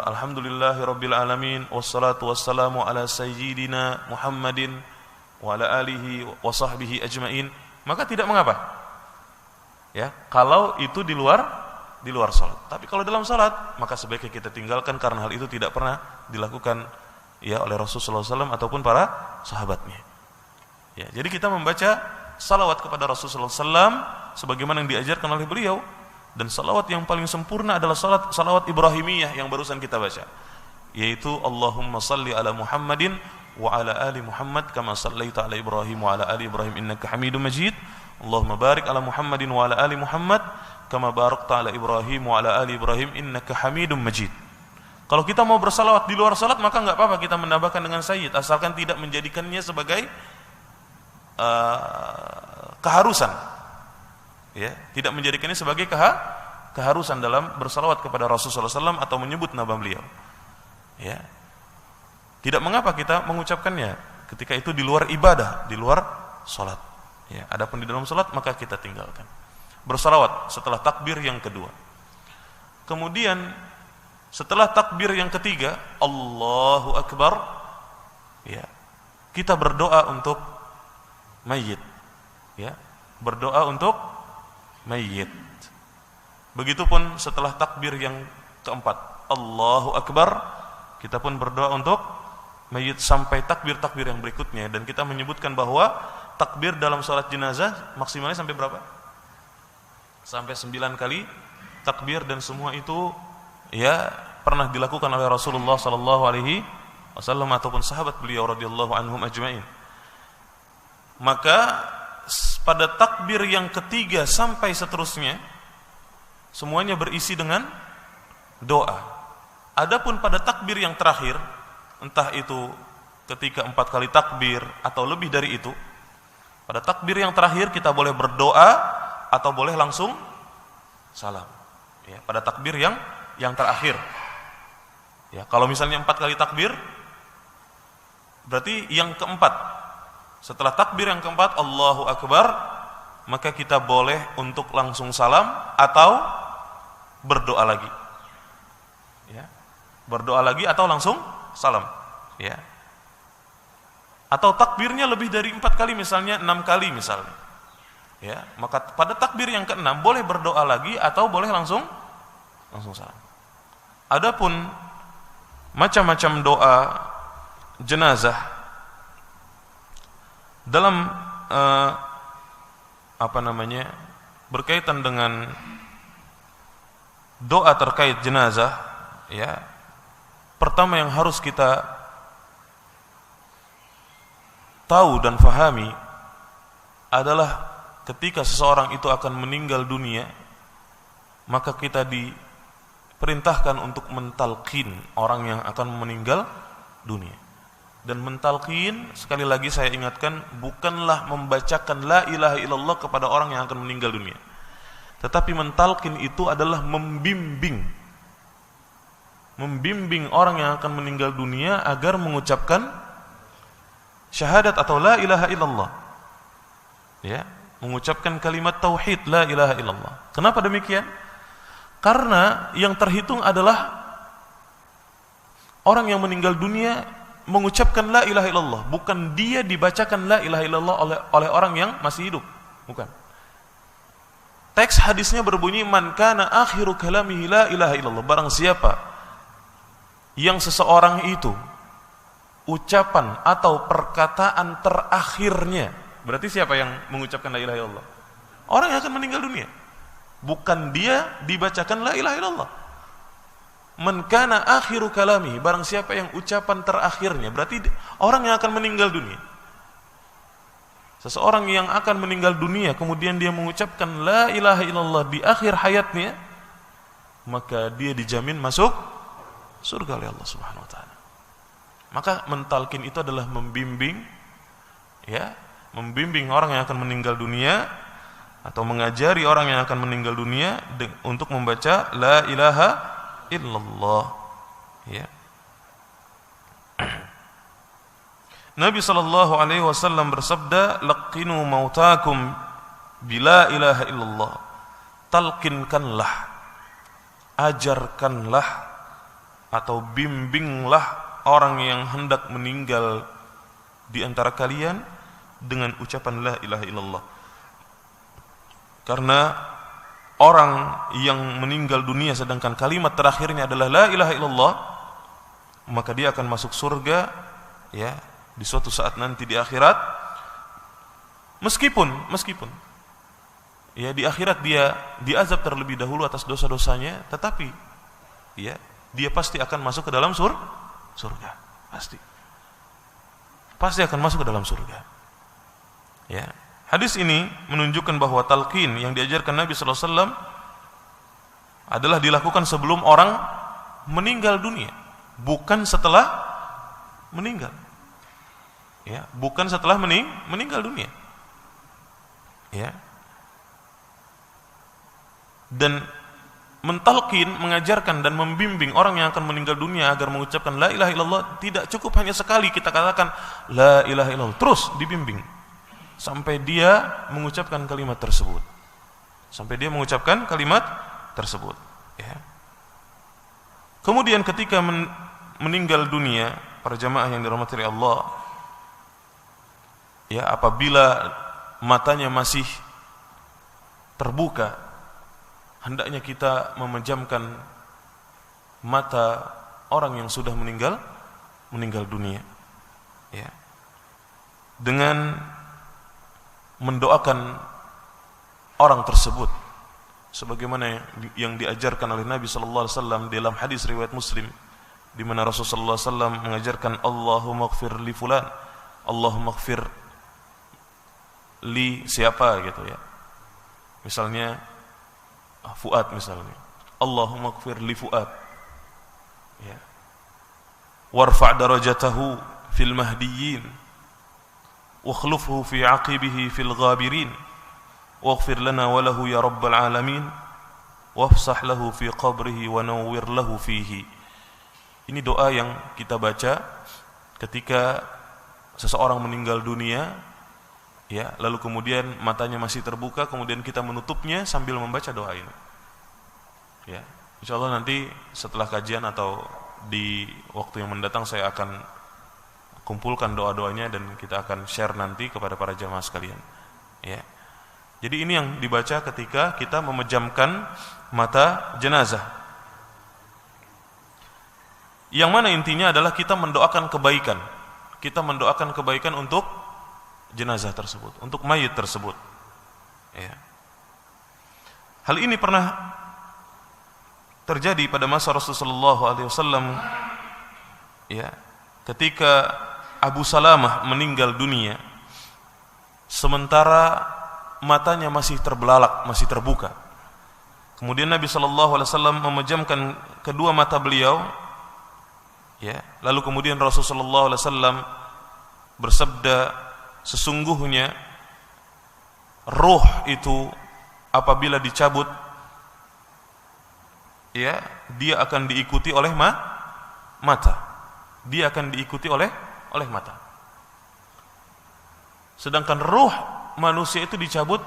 alhamdulillahirabbil alamin wassalatu wassalamu ala sayyidina Muhammadin wa ala alihi wa sahbihi ajmain, maka tidak mengapa. Ya, kalau itu di luar salat. Tapi kalau dalam salat, maka sebaiknya kita tinggalkan karena hal itu tidak pernah dilakukan, ya, oleh Rasulullah SAW ataupun para sahabatnya. Ya, jadi kita membaca salawat kepada Rasulullah SAW sebagaimana yang diajarkan oleh beliau, dan salawat yang paling sempurna adalah salawat Ibrahimiyah yang barusan kita baca, yaitu Allahumma salli ala Muhammadin wa ala ali Muhammad kama sallaita ala Ibrahim wa ala ali Ibrahim innaka Hamidum Majid. Allahumma barik ala Muhammadin wa ala ali Muhammad kama barakta ala Ibrahim wa ala ali Ibrahim innaka Hamidum Majid. Kalau kita mau bersalawat di luar salat, maka enggak apa-apa kita menambahkan dengan sayyid, asalkan tidak menjadikannya sebagai keharusan. Ya, tidak menjadikannya sebagai keharusan dalam bersalawat kepada Rasulullah SAW atau menyebut nama beliau. Ya. Tidak mengapa kita mengucapkannya ketika itu di luar ibadah, di luar salat. Ya, adapun di dalam salat maka kita tinggalkan. Bersalawat setelah takbir yang kedua. Kemudian setelah takbir yang ketiga, Allahu Akbar, ya, kita berdoa untuk mayit. Ya, berdoa untuk mayit. Begitupun setelah takbir yang keempat, Allahu Akbar, kita pun berdoa untuk mayit sampai takbir-takbir yang berikutnya. Dan kita menyebutkan bahwa takbir dalam salat jenazah maksimalnya sampai berapa? Sampai 9 kali takbir, dan semua itu, ya, pernah dilakukan oleh Rasulullah sallallahu alaihi wasallam ataupun sahabat beliau radhiyallahu anhum ajmain. Maka pada takbir yang ketiga sampai seterusnya semuanya berisi dengan doa. Adapun pada takbir yang terakhir, entah itu ketika 4 kali takbir atau lebih dari itu, pada takbir yang terakhir kita boleh berdoa atau boleh langsung salam. Ya, pada takbir yang terakhir. Ya, kalau misalnya 4 kali takbir, berarti yang keempat, setelah takbir yang keempat Allahu Akbar, maka kita boleh untuk langsung salam atau berdoa lagi. Ya, berdoa lagi atau langsung salam. Ya. Atau takbirnya lebih dari 4 kali, misalnya 6 kali misalnya. Ya, maka pada takbir yang ke-6 boleh berdoa lagi atau boleh langsung salam. Adapun macam-macam doa jenazah dalam berkaitan dengan doa terkait jenazah, ya. Pertama yang harus kita tahu dan fahami adalah ketika seseorang itu akan meninggal dunia, maka kita diperintahkan untuk mentalqin orang yang akan meninggal dunia. Dan mentalqin, sekali lagi saya ingatkan, bukanlah membacakan la ilaha illallah kepada orang yang akan meninggal dunia. Tetapi mentalqin itu adalah membimbing orang yang akan meninggal dunia agar mengucapkan syahadat atau la ilaha illallah. Ya, mengucapkan kalimat tauhid la ilaha illallah. Kenapa demikian? Karena yang terhitung adalah orang yang meninggal dunia mengucapkan la ilaha illallah, bukan dia dibacakan la ilaha illallah oleh orang yang masih hidup, bukan. Teks hadisnya berbunyi man kana akhiru kalamihi la ilaha illallah, barang siapa yang seseorang itu ucapan atau perkataan terakhirnya, berarti siapa yang mengucapkan la ilaha illallah? Orang yang akan meninggal dunia, bukan dia dibacakan la ilaha illallah. Man kana akhiru kalamihi, barang siapa yang ucapan terakhirnya, berarti orang yang akan meninggal dunia. Seseorang yang akan meninggal dunia kemudian dia mengucapkan la ilaha illallah di akhir hayatnya, maka dia dijamin masuk surga oleh Allah Subhanahu wa taala. Maka mentalkin itu adalah membimbing, ya, membimbing orang yang akan meninggal dunia atau mengajari orang yang akan meninggal dunia untuk membaca la ilaha illallah, ya. Nabi sallallahu alaihi wasallam bersabda, laqinu mautakum bila ilaha illallah. Talqinkanlah, ajarkanlah atau bimbinglah orang yang hendak meninggal di antara kalian dengan ucapan la ilaha illallah. Karena orang yang meninggal dunia sedangkan kalimat terakhirnya adalah la ilaha illallah, maka dia akan masuk surga, ya, di suatu saat nanti di akhirat. Meskipun ya di akhirat dia diazab terlebih dahulu atas dosa-dosanya, tetapi ya dia pasti akan masuk ke dalam surga. Pasti akan masuk ke dalam surga. Ya. Hadis ini menunjukkan bahwa talqin yang diajarkan Nabi sallallahu alaihi wasallam adalah dilakukan sebelum orang meninggal dunia, bukan setelah meninggal. Ya, bukan setelah meninggal dunia. Ya. Dan mentalqin, mengajarkan dan membimbing orang yang akan meninggal dunia agar mengucapkan la ilaha illallah, tidak cukup hanya sekali kita katakan la ilaha illallah, terus dibimbing sampai dia mengucapkan kalimat tersebut. Ya. Kemudian ketika meninggal dunia, para jamaah yang dirahmati Allah, ya, apabila matanya masih terbuka, hendaknya kita memejamkan mata orang yang sudah meninggal dunia, ya, dengan mendoakan orang tersebut sebagaimana yang diajarkan oleh Nabi sallallahu alaihi wasallam dalam hadis riwayat Muslim, di mana Rasulullah sallallahu alaihi wasallam mengajarkan Allahumma ighfir li fulan, Allahumma ighfir li siapa gitu, ya. Misalnya Fuad misalnya, Allahumma ighfir li Fuad, ya. Warfa' darajatahu fil mahdiyyin wakhlufhu fi aqibihi fil ghabirin waghfir lana wa lahu ya rabbal alamin wafsah lahu fi qabrihi wa nawwir lahu fihi. Ini doa yang kita baca ketika seseorang meninggal dunia, ya, lalu kemudian matanya masih terbuka, kemudian kita menutupnya sambil membaca doa ini. Ya, insyaallah nanti setelah kajian atau di waktu yang mendatang saya akan kumpulkan doa-doanya dan kita akan share nanti kepada para jamaah sekalian. Ya. Jadi ini yang dibaca ketika kita memejamkan mata jenazah. Yang mana intinya adalah kita mendoakan kebaikan. Kita mendoakan kebaikan untuk jenazah tersebut, untuk mayit tersebut. Ya. Hal ini pernah terjadi pada masa Rasulullah SAW, ya, ketika Abu Salamah meninggal dunia, sementara matanya masih terbelalak, masih terbuka. Kemudian Nabi SAW memejamkan kedua mata beliau, ya, lalu kemudian Rasulullah SAW bersabda, sesungguhnya ruh itu apabila dicabut, ya, dia akan diikuti oleh mata. Dia akan diikuti oleh mata. Sedangkan ruh manusia itu dicabut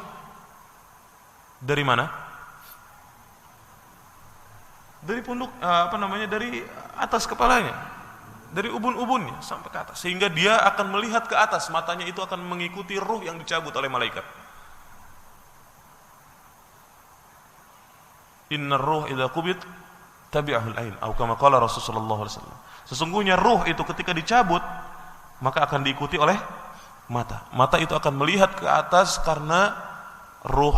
dari mana? Dari punduk, dari atas kepalanya, dari ubun-ubunnya sampai ke atas, sehingga dia akan melihat ke atas, matanya itu akan mengikuti ruh yang dicabut oleh malaikat. Innar ruh idza qubit tabi'ahul ain, atau kama qala Rasulullah SAW. Sesungguhnya ruh itu ketika dicabut maka akan diikuti oleh mata. Mata itu akan melihat ke atas karena ruh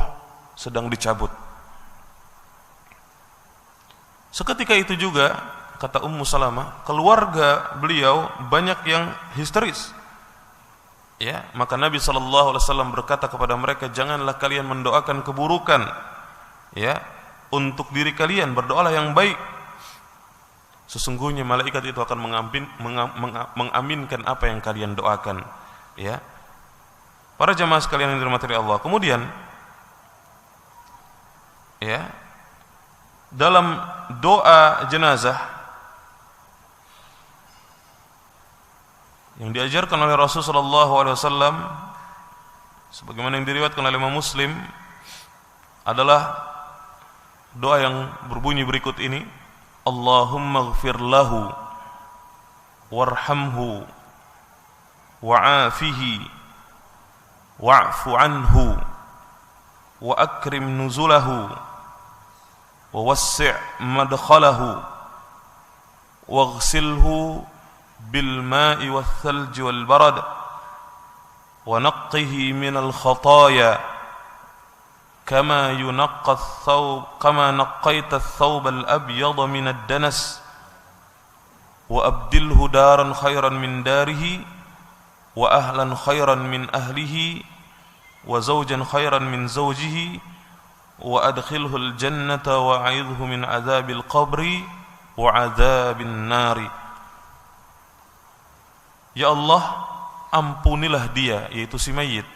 sedang dicabut. Seketika itu juga, kata Ummu Salamah, keluarga beliau banyak yang histeris. Ya, maka Nabi SAW berkata kepada mereka, janganlah kalian mendoakan keburukan, ya, untuk diri kalian, berdoalah yang baik. Sesungguhnya malaikat itu akan mengaminkan apa yang kalian doakan. Ya, para jamaah sekalian yang dirahmati Allah. Kemudian, ya, dalam doa jenazah yang diajarkan oleh Rasulullah SAW, sebagaimana yang diriwayatkan oleh Imam Muslim, adalah doa yang berbunyi berikut ini: Allahumma ighfir lahu warhamhu wa'afihi wa'fu anhu wa akrim nuzulahu wa wassi' madkhalahu waghsilhu bil ma'i wath thalji wal barad wa naqqihi minal khataaya kama yunaqqa ath-thawb kama naqqaita ath-thawb al-abyad min ad-danas wa abdilhu daran khairan min darihi wa ahlan khairan min ahlihi wa zawjan khairan min zawjihi wa adkhilhu al-jannata wa a'idhu min adzabil qabri wa adzabin nari. Ya Allah, ampunilah dia, yaitu si mayit,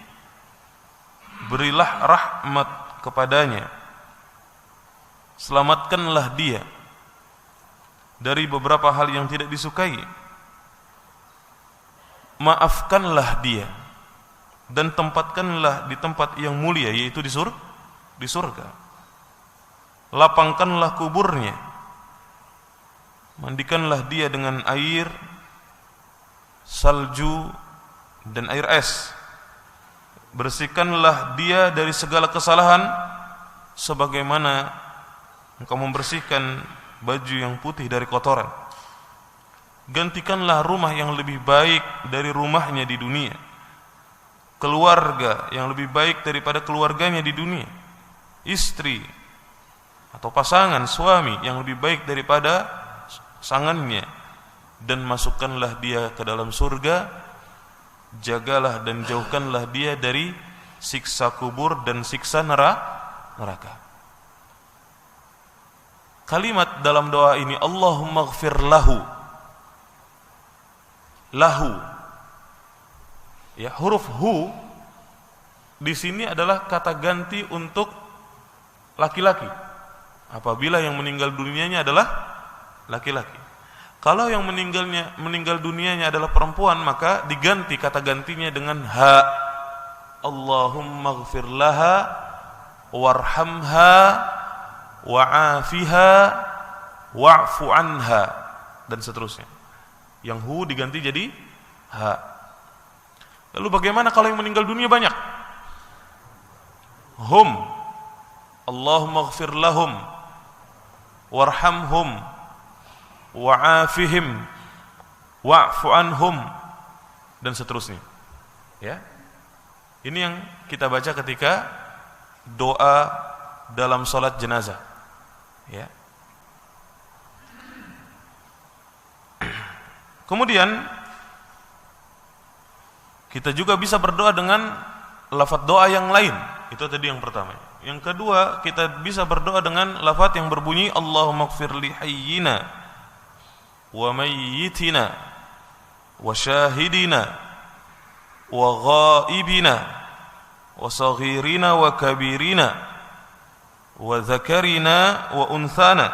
berilah rahmat kepadanya, selamatkanlah dia dari beberapa hal yang tidak disukai, maafkanlah dia, dan tempatkanlah di tempat yang mulia, yaitu di surga. Lapangkanlah kuburnya, mandikanlah dia dengan air, salju, dan air es. Bersihkanlah dia dari segala kesalahan sebagaimana engkau membersihkan baju yang putih dari kotoran. Gantikanlah rumah yang lebih baik dari rumahnya di dunia, keluarga yang lebih baik daripada keluarganya di dunia, istri atau pasangan suami yang lebih baik daripada pasangannya, dan masukkanlah dia ke dalam surga. Jagalah dan jauhkanlah dia dari siksa kubur dan siksa neraka. Kalimat dalam doa ini, Allahumma ighfir lahu, ya, huruf hu di sini adalah kata ganti untuk laki-laki apabila yang meninggal dunianya adalah laki-laki. Kalau yang meninggal dunianya adalah perempuan, maka diganti kata gantinya dengan ha. Allahumma ighfir laha warhamha wa'afiha wa'fu anha, dan seterusnya. Yang hu diganti jadi ha. Lalu bagaimana kalau yang meninggal dunia banyak? Hum, Allahumma ighfir lahum warhamhum wa'afihim wa'fu anhum, dan seterusnya. Ya, ini yang kita baca ketika doa dalam salat jenazah. Ya. Kemudian kita juga bisa berdoa dengan lafaz doa yang lain. Itu tadi yang pertama. Yang kedua, kita bisa berdoa dengan lafaz yang berbunyi Allahumma ighfir li hayyina wa mayyitina wa syahidina wa ghaibina wa saghirina wa kabirina wa dzakarina wa unthana.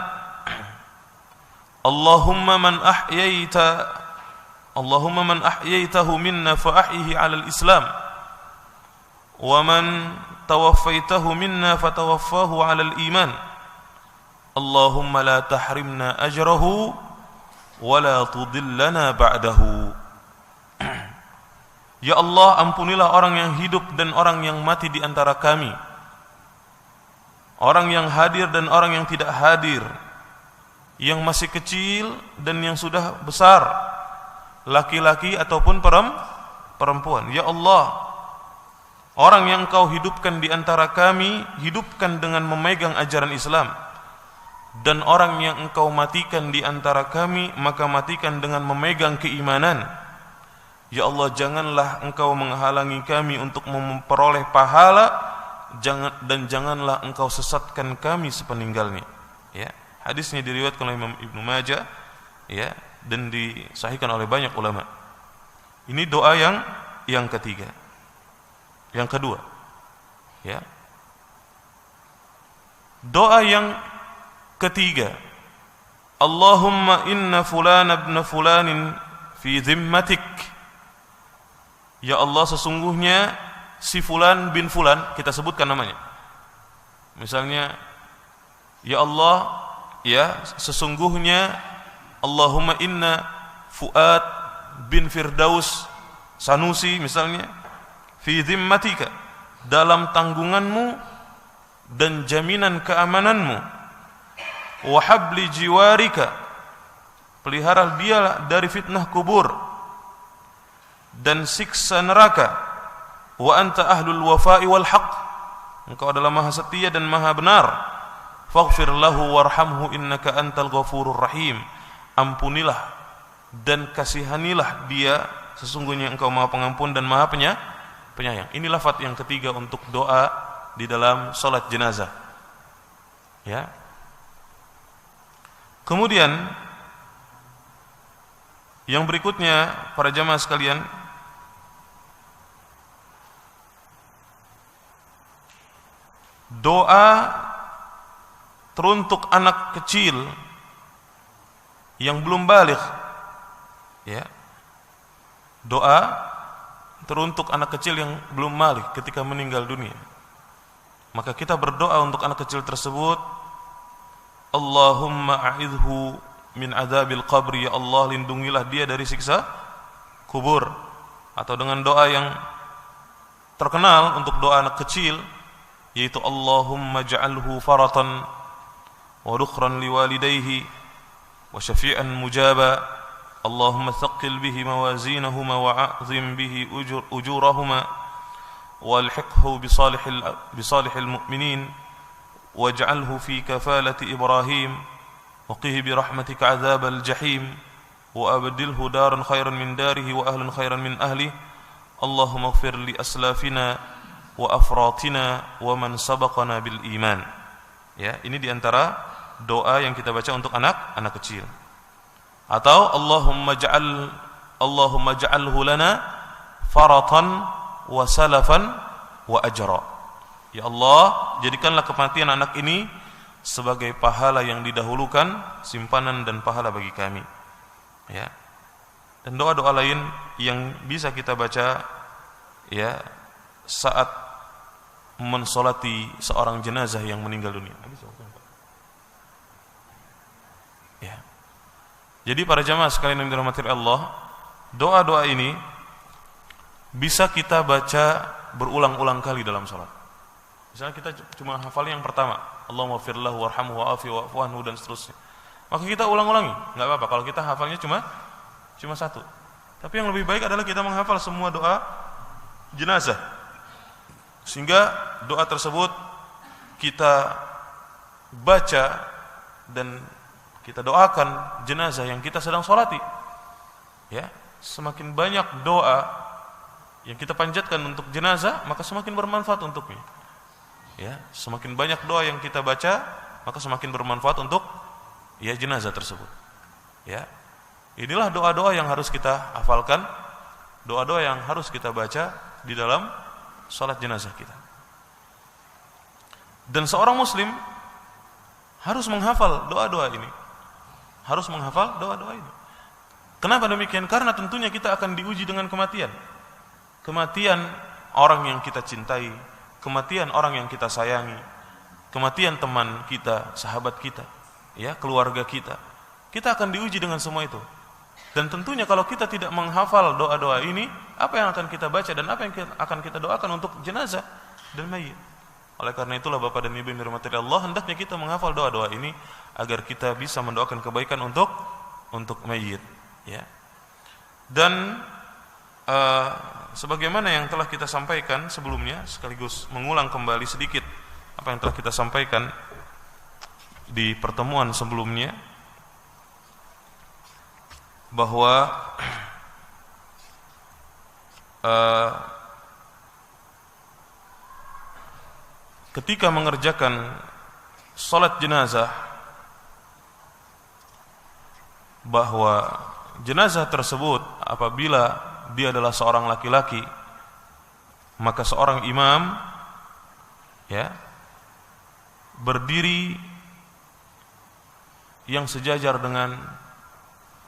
Allahumma man ahyaitahu minna fa ahyihi 'alal Islam wa man tawaffaitahu minna fa tawaffahu 'alal iman. Allahumma la tahrimna ajrahu wa la tudillana ba'dahu. Ya Allah, ampunilah orang yang hidup dan orang yang mati di antara kami, orang yang hadir dan orang yang tidak hadir, yang masih kecil dan yang sudah besar, laki-laki ataupun perempuan. Ya Allah, orang yang Engkau hidupkan di antara kami, hidupkan dengan memegang ajaran Islam, dan orang yang Engkau matikan di antara kami, maka matikan dengan memegang keimanan. Ya Allah, janganlah Engkau menghalangi kami untuk memperoleh pahala, dan janganlah Engkau sesatkan kami sepeninggalnya. Ya, hadisnya diriwayatkan oleh Imam Ibnu Majah, ya, dan disahihkan oleh banyak ulama. Ini doa yang ketiga. Yang kedua, ya. Doa yang ketiga, Allahumma inna fulan ibn fulanin fi zimmatik. Ya Allah, sesungguhnya si fulan bin fulan, kita sebutkan namanya. Misalnya, ya Allah, ya, sesungguhnya Allahumma inna Fuad bin Firdaus Sanusi misalnya, fi zimmatika, dalam tanggunganmu dan jaminan keamananmu, wa habli jiwarika, pelihara dia dari fitnah kubur dan siksa neraka, wa anta ahlul wafa'i wal haq, engkau adalah maha setia dan maha benar, faghfir lahu warhamhu innaka antal ghafurur rahim, ampunilah dan kasihanilah dia, sesungguhnya engkau maha pengampun dan maha penyayang. Ini lafaz yang ketiga untuk doa di dalam salat jenazah. Ya. Kemudian yang berikutnya, para jamaah sekalian, doa teruntuk anak kecil yang belum baligh. Ya. Doa teruntuk anak kecil yang belum baligh ketika meninggal dunia. Maka kita berdoa untuk anak kecil tersebut, Allahumma a'idhu min adzabil qabri, ya Allah, lindungilah dia dari siksa kubur. Atau dengan doa yang terkenal untuk doa anak kecil, yaitu Allahumma ja'alhu faratan wa dukhran liwalidayhi wa syafi'an mujaba, Allahumma thaqqil bihi mawazinahuma wa a'zim bihi ujurahuma walhiqhu bisalihil mu'minin waj'alhu fi kafalati Ibrahim wa qihi birahmatika 'adzabal jahim wa abdilhu daran khairan min darihi wa ahlan khairan min ahlihi, Allahumma ighfir li aslafina wa afratina wa man sabaqana bil iman. Ya, ini diantara doa yang kita baca untuk anak kecil. Atau Allahumma ja'alhu lana faratan wa salafan wa ajra. Ya Allah, jadikanlah kematian anak ini sebagai pahala yang didahulukan, simpanan dan pahala bagi kami. Ya. Dan doa-doa lain yang bisa kita baca, ya, saat mensolati seorang jenazah yang meninggal dunia. Ya. Jadi para jamaah sekalian yang dirahmati Allah, doa-doa ini bisa kita baca berulang-ulang kali dalam salat. Misalnya kita cuma hafal yang pertama, Allahumma ighfir lahu warhamhu wa'afi wa'fu anhu dan seterusnya. Maka kita ulang-ulangi, enggak apa-apa kalau kita hafalnya cuma satu. Tapi yang lebih baik adalah kita menghafal semua doa jenazah, sehingga doa tersebut kita baca dan kita doakan jenazah yang kita sedang sholati, ya, semakin banyak doa yang kita panjatkan untuk jenazah, maka semakin bermanfaat untuknya. Ya, semakin banyak doa yang kita baca, maka semakin bermanfaat untuk ya jenazah tersebut. Ya. Inilah doa-doa yang harus kita hafalkan, doa-doa yang harus kita baca di dalam salat jenazah kita. Dan seorang muslim harus menghafal doa-doa ini. Harus menghafal doa-doa ini. Kenapa demikian? Karena tentunya kita akan diuji dengan kematian. Kematian orang yang kita cintai, kematian orang yang kita sayangi, kematian teman kita, sahabat kita, ya, keluarga kita. Kita akan diuji dengan semua itu. Dan tentunya kalau kita tidak menghafal doa-doa ini, apa yang akan kita baca dan apa yang akan kita doakan untuk jenazah dan mayit. Oleh karena itulah Bapak dan Ibu yang dirahmati Allah, hendaknya kita menghafal doa-doa ini agar kita bisa mendoakan kebaikan untuk mayit, ya. Dan sebagaimana yang telah kita sampaikan sebelumnya, sekaligus mengulang kembali sedikit apa yang telah kita sampaikan di pertemuan sebelumnya, bahwa ketika mengerjakan salat jenazah, bahwa jenazah tersebut apabila dia adalah seorang laki-laki, maka seorang imam, ya, berdiri yang sejajar dengan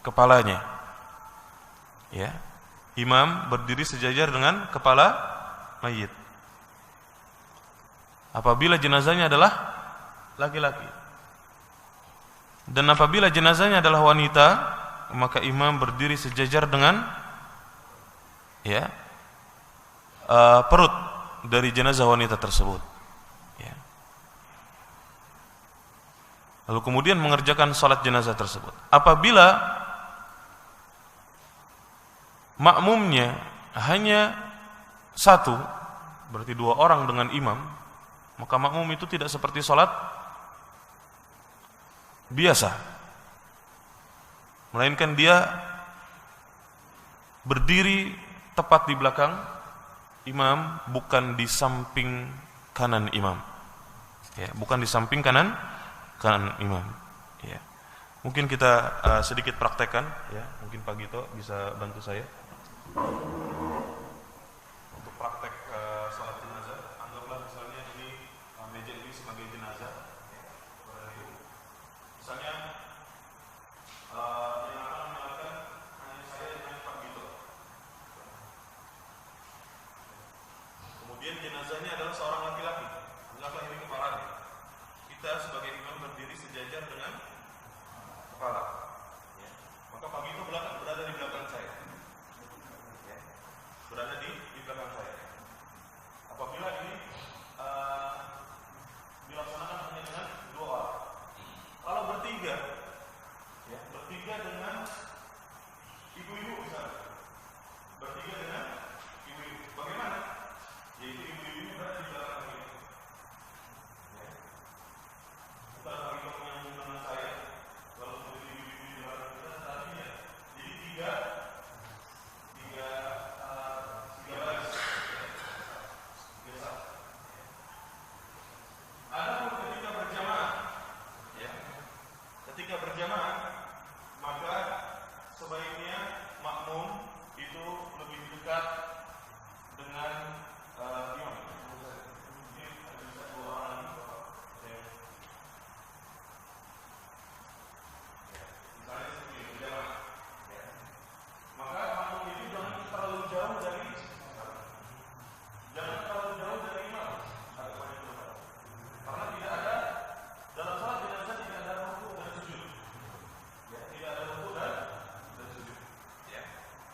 kepalanya, ya, imam berdiri sejajar dengan kepala mayit apabila jenazahnya adalah laki-laki. Dan apabila jenazahnya adalah wanita, maka imam berdiri sejajar dengan, ya, perut dari jenazah wanita tersebut, ya. Lalu kemudian mengerjakan salat jenazah tersebut. Apabila makmumnya hanya satu, berarti 2 orang dengan imam, maka makmum itu tidak seperti salat biasa, melainkan dia berdiri tepat di belakang imam, bukan di samping kanan imam, ya, bukan di samping kanan imam, ya. Mungkin kita sedikit praktekkan, ya, mungkin Pak Gito bisa bantu saya untuk praktek salat jenazah. Anggaplah misalnya ini meja ini sebagai jenazah, ya. Misalnya yang akan menjalankan hanya saya dengan Pak Gito. Kemudian jenazahnya adalah seorang laki-laki. Anggaplah ini kepalanya. Kita sebagai imam berdiri sejajar dengan kepala, ya. Maka Pak Gito berada di belakang saya, ya. Berada di belakang saya. Apabila ini dilaksanakan hanya dengan 2 orang. Kalau bertiga, ya, bertiga dengan ibu-ibu misalnya, bertiga dengan ibu-ibu, bagaimana? Yaitu ibu-ibu berada di belakang kita, ya. Bukan Pak Gito yang dengan saya, kalau ibu-ibu di belakang kita, artinya jadi tiga baris, biasa. Adapun ketika berjamaah, ya, ketika berjamaah, maka sebaiknya makmum itu lebih dekat dengan imam. Mungkin bisa 2 orang, ya. Misalnya seperti berjamaah, ya. Maka makmum itu jangan terlalu jauh dari imam, karena tidak ada dalam salat jenazah, tidak ada rukuk dan sujud, ya, tidak ada rukuk dan sujud, ya.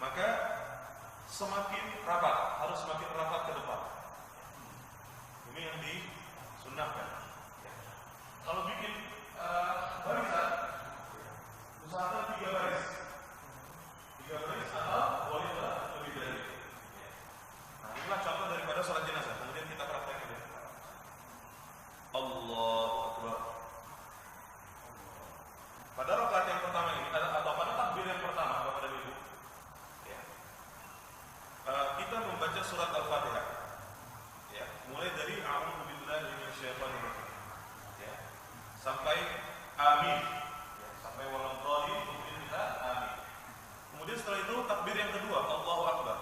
Maka semakin rapat, harus semakin rapat ke depan. Ini yang disunnahkan, ya. Kalau bikin barisan, usahakan 3 baris atau boleh lebih dari. Nah, inilah contoh daripada salat jenazah. Kemudian kita praktekkan. Allah amin. Ya, sampai walau dhalim, kemudian kita amin. Kemudian setelah itu takbir yang kedua, Allahu Akbar.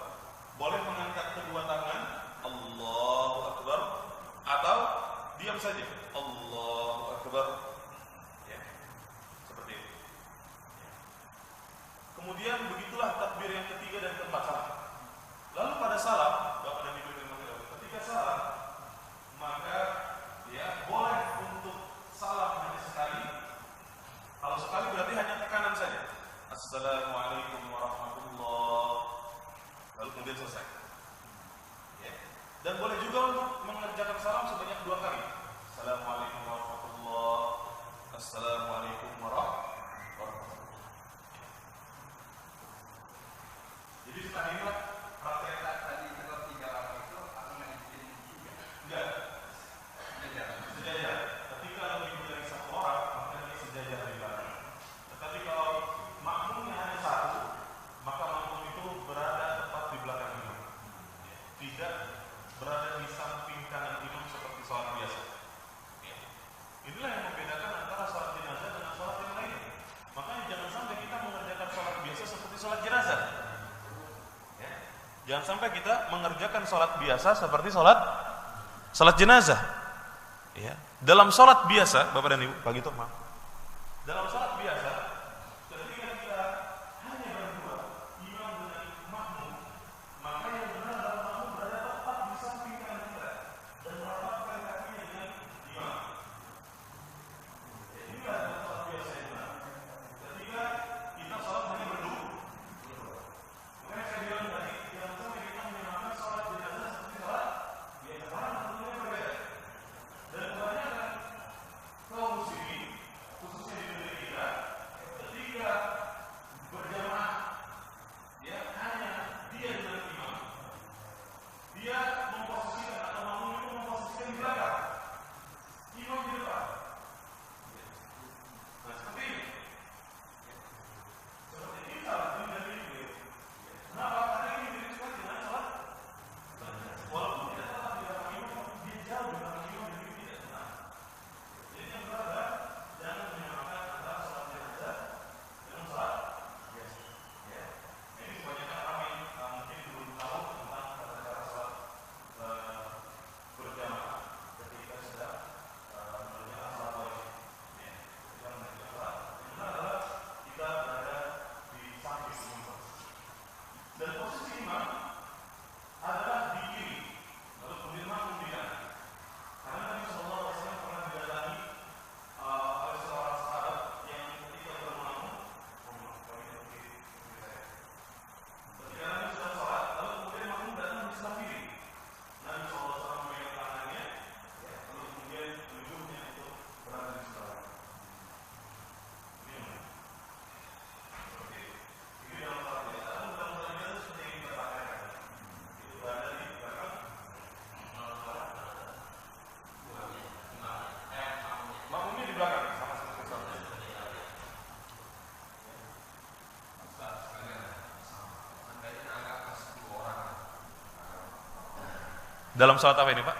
Boleh mengangkat kedua tangan, Allahu Akbar, atau diam saja, Allahu Akbar. Ya, seperti itu. Ya. Kemudian begitulah takbir yang ketiga dan keempat salam. Lalu pada salam, Bapak dan Ibu yang dirahmati Allah, ketika salam, maka ya boleh untuk salam hanya sekali. Kalau sekali berarti hanya tekanan saja. Assalamualaikum warahmatullahi. Lalu kemudian selesai. Ya. Dan boleh juga untuk mengerjakan salam sebanyak 2 kali. Assalamualaikum warahmatullahi. Assalamualaikum warahmatullahi. Jadi setahimlah praktek tadi kalau 3 kali itu akan bikin juga. Enggak. Sejajar. Ketika lebih dari 1 orang, maka dia sejajar di belakang. Tetapi kalau makmumnya hanya 1, maka makmum itu berada tepat di belakang imam. Tidak berada di samping kanan imam seperti sholat biasa. Inilah yang membedakan antara sholat jenazah dengan sholat yang lain. Makanya jangan sampai kita mengerjakan sholat biasa seperti sholat jenazah. Ya. Jangan sampai kita mengerjakan sholat biasa seperti sholat jenazah. Ya. Dalam sholat biasa, Bapak dan Ibu, pagi itu maaf. Dalam sholat biasa, ketika kita hanya berdua, imam dengan makmum, maka yang benar adalah makmum berada tepat di samping kanan kita dan merapatkan kakinya dengan imam. Inilah dalam sholat biasa yang benar. Ketika kita sholat hanya berdua, makanya saya bilang tadi, jangan sampai kita menyamakan sholat jenazah seperti sholat biasa, karena tentunya berbeda. Dan kebanyakan kaum muslimin, khususnya di negeri kita, ketika berjamaah, ya hanya dia dengan imam, dia memposisikan atau makmum itu memposisikan di belakang, imam di depan. Nah seperti ini. Seperti ini salah dari ini. Kenapa? Karena ini diriskan dengan sholat. Walaupun tidak tepat di belakang imam, dia jauh di belakang imam dan tidak tenang. Jadi yang berada, jangan menyamakan antara sholat jenazah dengan sholat biasa. Ya. Ini kebanyakan kami mungkin belum tahu tentang cara sholat berjamaah ketika sedang mengerjakan sholat wajib. Ya. Ketika mengerjakan sholat, yang benar adalah kita berada di samping imam. Dan posisi imam adalah di kiri, lalu kemudian makmum di kanan. Karena Nabi Sallallahu Alaihi Wasallam pernah didatangi oleh seorang sahabat yang ketika bermakmum, ketika Nabi sedang sholat, lalu kemudian makmum datang di sebelah kiri. Nabi Sallallahu Alaihi Wasallam memegang tangannya, ya, lalu kemudian menunjuknya untuk berada di sebelah kanan. Seperti itu. Ini dalam sholat biasa. Dalam sholat biasa seperti yang kita praktekkan. Itu berada di belakang. Makmumnya di belakang, sama seperti sholat biasa. Dalam sholat apa ini, Pak?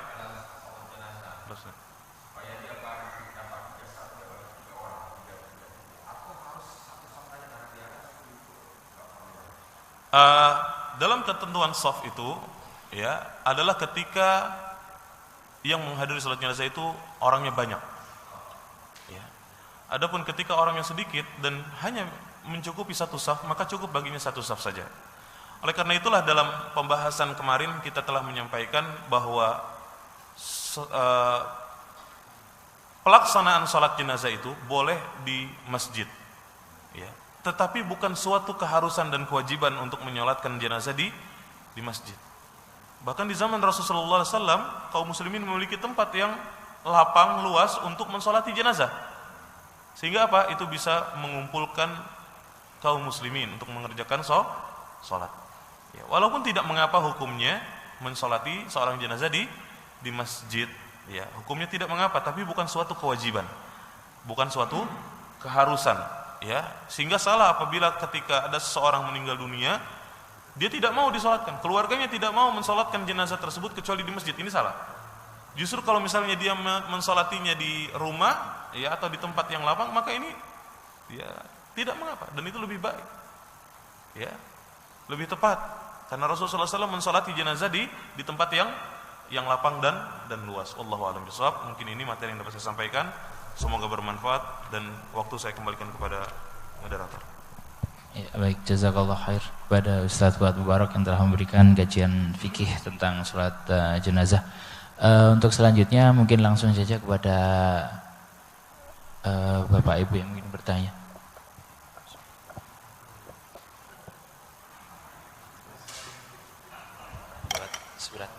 Terus. Dalam ketentuan shaf itu ya adalah ketika yang menghadiri sholat jenazah itu orangnya banyak. Ya. Adapun ketika orangnya sedikit dan hanya mencukupi 1 shaf, maka cukup baginya 1 shaf saja. Oleh karena itulah dalam pembahasan kemarin kita telah menyampaikan bahwa pelaksanaan sholat jenazah itu boleh di masjid. Ya. Tetapi bukan suatu keharusan dan kewajiban untuk menyolatkan jenazah di masjid. Bahkan di zaman Rasulullah SAW, kaum muslimin memiliki tempat yang lapang, luas untuk mensolati jenazah. Sehingga apa? Itu bisa mengumpulkan kaum muslimin untuk mengerjakan sholat. Ya, walaupun tidak mengapa hukumnya mensolati seorang jenazah di masjid. Ya, hukumnya tidak mengapa, tapi bukan suatu kewajiban. Bukan suatu keharusan. Ya, sehingga salah apabila ketika ada seseorang meninggal dunia, dia tidak mau disolatkan, keluarganya tidak mau mensolatkan jenazah tersebut kecuali di masjid. Ini salah. Justru kalau misalnya dia mensolatinya di rumah, ya atau di tempat yang lapang, maka ini ya tidak mengapa dan itu lebih baik. Ya, lebih tepat karena Rasulullah SAW mensolati jenazah di tempat yang lapang dan luas. Wallahu a'lam bishawab. Mungkin ini materi yang dapat saya sampaikan. Semoga bermanfaat dan waktu saya kembalikan kepada moderator. Ya, baik, jazakallah khair kepada Ustaz Fuad Mubarak yang telah memberikan kajian fikih tentang salat jenazah. Untuk selanjutnya mungkin langsung saja kepada Bapak Ibu yang ingin bertanya. Seberat.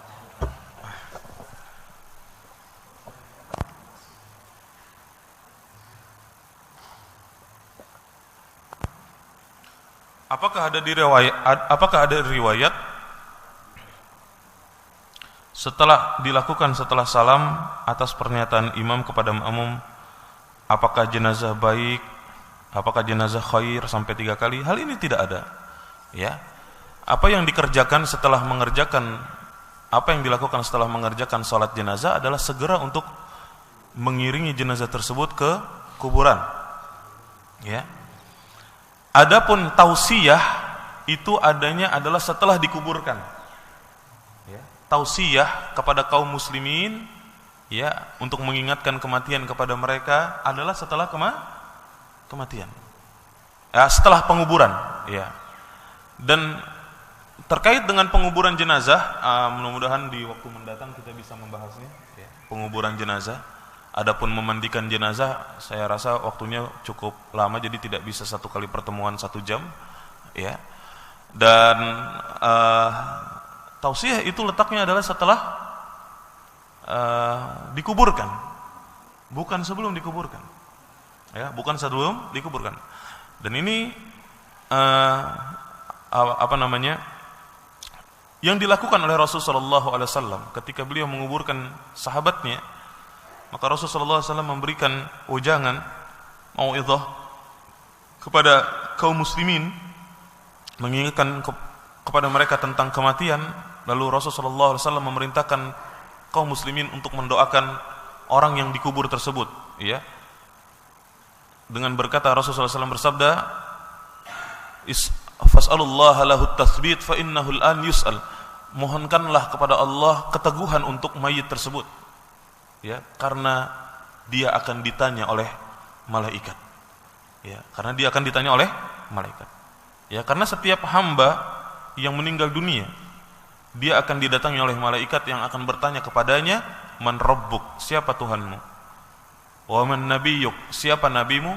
Apakah ada riwayat setelah salam atas pernyataan imam kepada makmum, apakah jenazah baik, apakah jenazah khair sampai 3 kali? Hal ini tidak ada. Ya. Apa yang dilakukan setelah mengerjakan salat jenazah adalah segera untuk mengiringi jenazah tersebut ke kuburan. Ya. Adapun tausiyah itu adanya adalah setelah dikuburkan. Ya. Tausiyah kepada kaum muslimin, ya, untuk mengingatkan kematian kepada mereka adalah setelah kematian. Ya, setelah penguburan. Ya. Dan terkait dengan penguburan jenazah, mudah-mudahan di waktu mendatang kita bisa membahasnya. Ya. Penguburan jenazah. Adapun memandikan jenazah, saya rasa waktunya cukup lama, jadi tidak bisa satu kali pertemuan 1 jam, ya. Dan tausiyah itu letaknya adalah setelah dikuburkan, bukan sebelum dikuburkan, ya, bukan sebelum dikuburkan. Dan ini yang dilakukan oleh Rasulullah SAW ketika beliau menguburkan sahabatnya. Maka Rasulullah SAW memberikan ujangan, mau'idhah kepada kaum muslimin, mengingatkan kepada mereka tentang kematian. Lalu Rasulullah SAW memerintahkan kaum muslimin untuk mendoakan orang yang dikubur tersebut. Ya. Dengan berkata, Rasulullah SAW bersabda, "Fas'alullaha lahu tatsbit fa innahu al-an yus'al." Mohonkanlah kepada Allah keteguhan untuk mayit tersebut. Ya, karena dia akan ditanya oleh malaikat. Ya, karena dia akan ditanya oleh malaikat. Ya, karena setiap hamba yang meninggal dunia, dia akan didatangi oleh malaikat yang akan bertanya kepadanya, "Man rabbuk?" Siapa Tuhanmu? "Wa man nabiyyuk?" Siapa nabimu?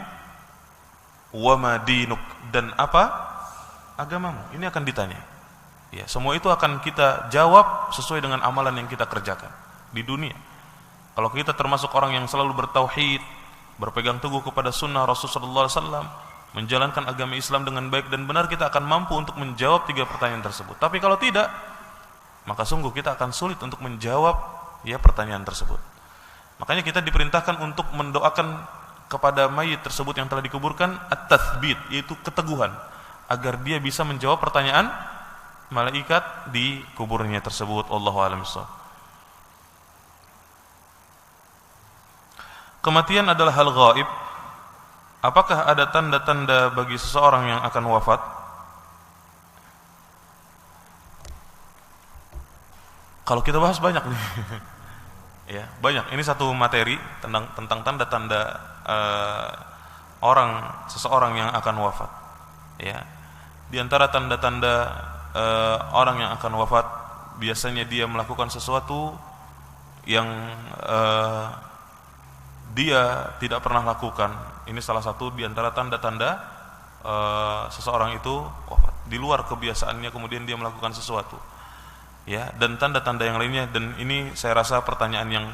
"Wa ma dinuk?" Dan apa agamamu? Ini akan ditanya. Ya, semua itu akan kita jawab sesuai dengan amalan yang kita kerjakan di dunia. Kalau kita termasuk orang yang selalu bertauhid, berpegang teguh kepada sunnah Rasulullah SAW, menjalankan agama Islam dengan baik dan benar, kita akan mampu untuk menjawab 3 pertanyaan tersebut. Tapi kalau tidak, maka sungguh kita akan sulit untuk menjawab pertanyaan tersebut. Makanya kita diperintahkan untuk mendoakan kepada mayit tersebut yang telah dikuburkan at-tatsbit, yaitu keteguhan, agar dia bisa menjawab pertanyaan malaikat di kuburnya tersebut. Wallahu a'lam bishawab. Kematian adalah hal gaib. Apakah ada tanda-tanda bagi seseorang yang akan wafat? Kalau kita bahas banyak nih. Ya, banyak. Ini satu materi tentang tanda-tanda seseorang yang akan wafat. Ya. Di antara tanda-tanda orang yang akan wafat, biasanya dia melakukan sesuatu yang dia tidak pernah lakukan. Ini salah satu di antara tanda-tanda seseorang itu wafat. Di luar kebiasaannya kemudian dia melakukan sesuatu. Ya, dan tanda-tanda yang lainnya. Dan ini saya rasa pertanyaan yang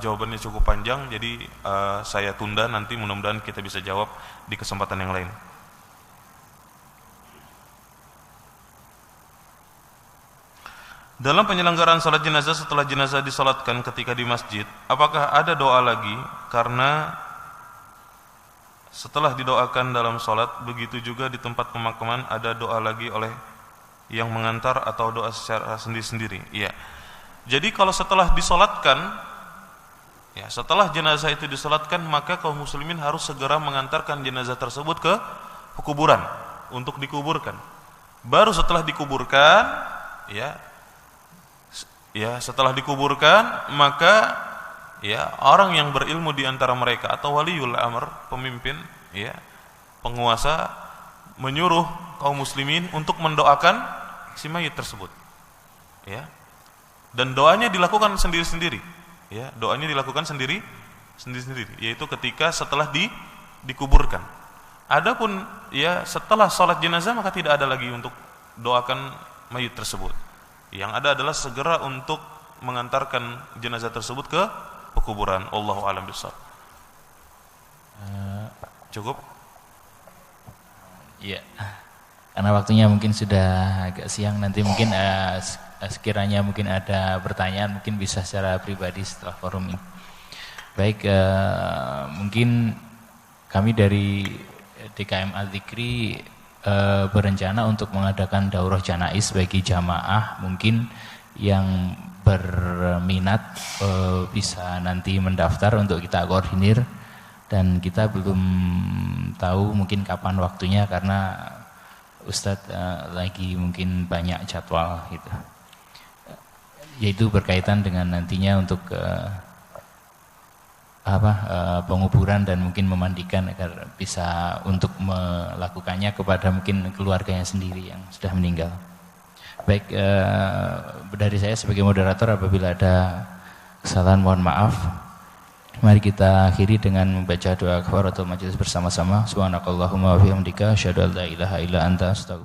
jawabannya cukup panjang, jadi saya tunda, nanti mudah-mudahan kita bisa jawab di kesempatan yang lain. Dalam penyelenggaraan salat jenazah, setelah jenazah disalatkan ketika di masjid, apakah ada doa lagi? Karena setelah didoakan dalam salat, begitu juga di tempat pemakaman ada doa lagi oleh yang mengantar atau doa secara sendiri-sendiri. Iya. Jadi kalau setelah disalatkan, Ya, setelah jenazah itu disolatkan, maka kaum muslimin harus segera mengantarkan jenazah tersebut ke kuburan untuk dikuburkan. Baru setelah dikuburkan, setelah dikuburkan, maka orang yang berilmu di antara mereka atau waliul amr, pemimpin, penguasa, menyuruh kaum muslimin untuk mendoakan si mayit tersebut. Dan doanya dilakukan sendiri-sendiri. Doanya dilakukan sendiri-sendiri, yaitu ketika setelah dikuburkan. Adapun setelah sholat jenazah, maka tidak ada lagi untuk doakan mayit tersebut. Yang ada adalah segera untuk mengantarkan jenazah tersebut ke kuburan. Allahu a'lam bishawab. Cukup? Iya. Karena waktunya mungkin sudah agak siang, nanti mungkin sekiranya mungkin ada pertanyaan mungkin bisa secara pribadi setelah forum ini. Baik, mungkin kami dari DKM Al-Dzikri berencana untuk mengadakan daurah janais bagi jamaah mungkin yang berminat bisa nanti mendaftar untuk kita koordinir, dan kita belum tahu mungkin kapan waktunya karena Ustadz lagi mungkin banyak jadwal gitu. Yaitu berkaitan dengan nantinya untuk penguburan dan mungkin memandikan agar bisa untuk melakukannya kepada mungkin keluarganya sendiri yang sudah meninggal. Baik, dari saya sebagai moderator, apabila ada kesalahan mohon maaf. Mari kita akhiri dengan membaca doa kafaratul majelis bersama-sama. Subhanakallahumma wa bihamdika asyhadu an la ilaha illa anta astaghfiruka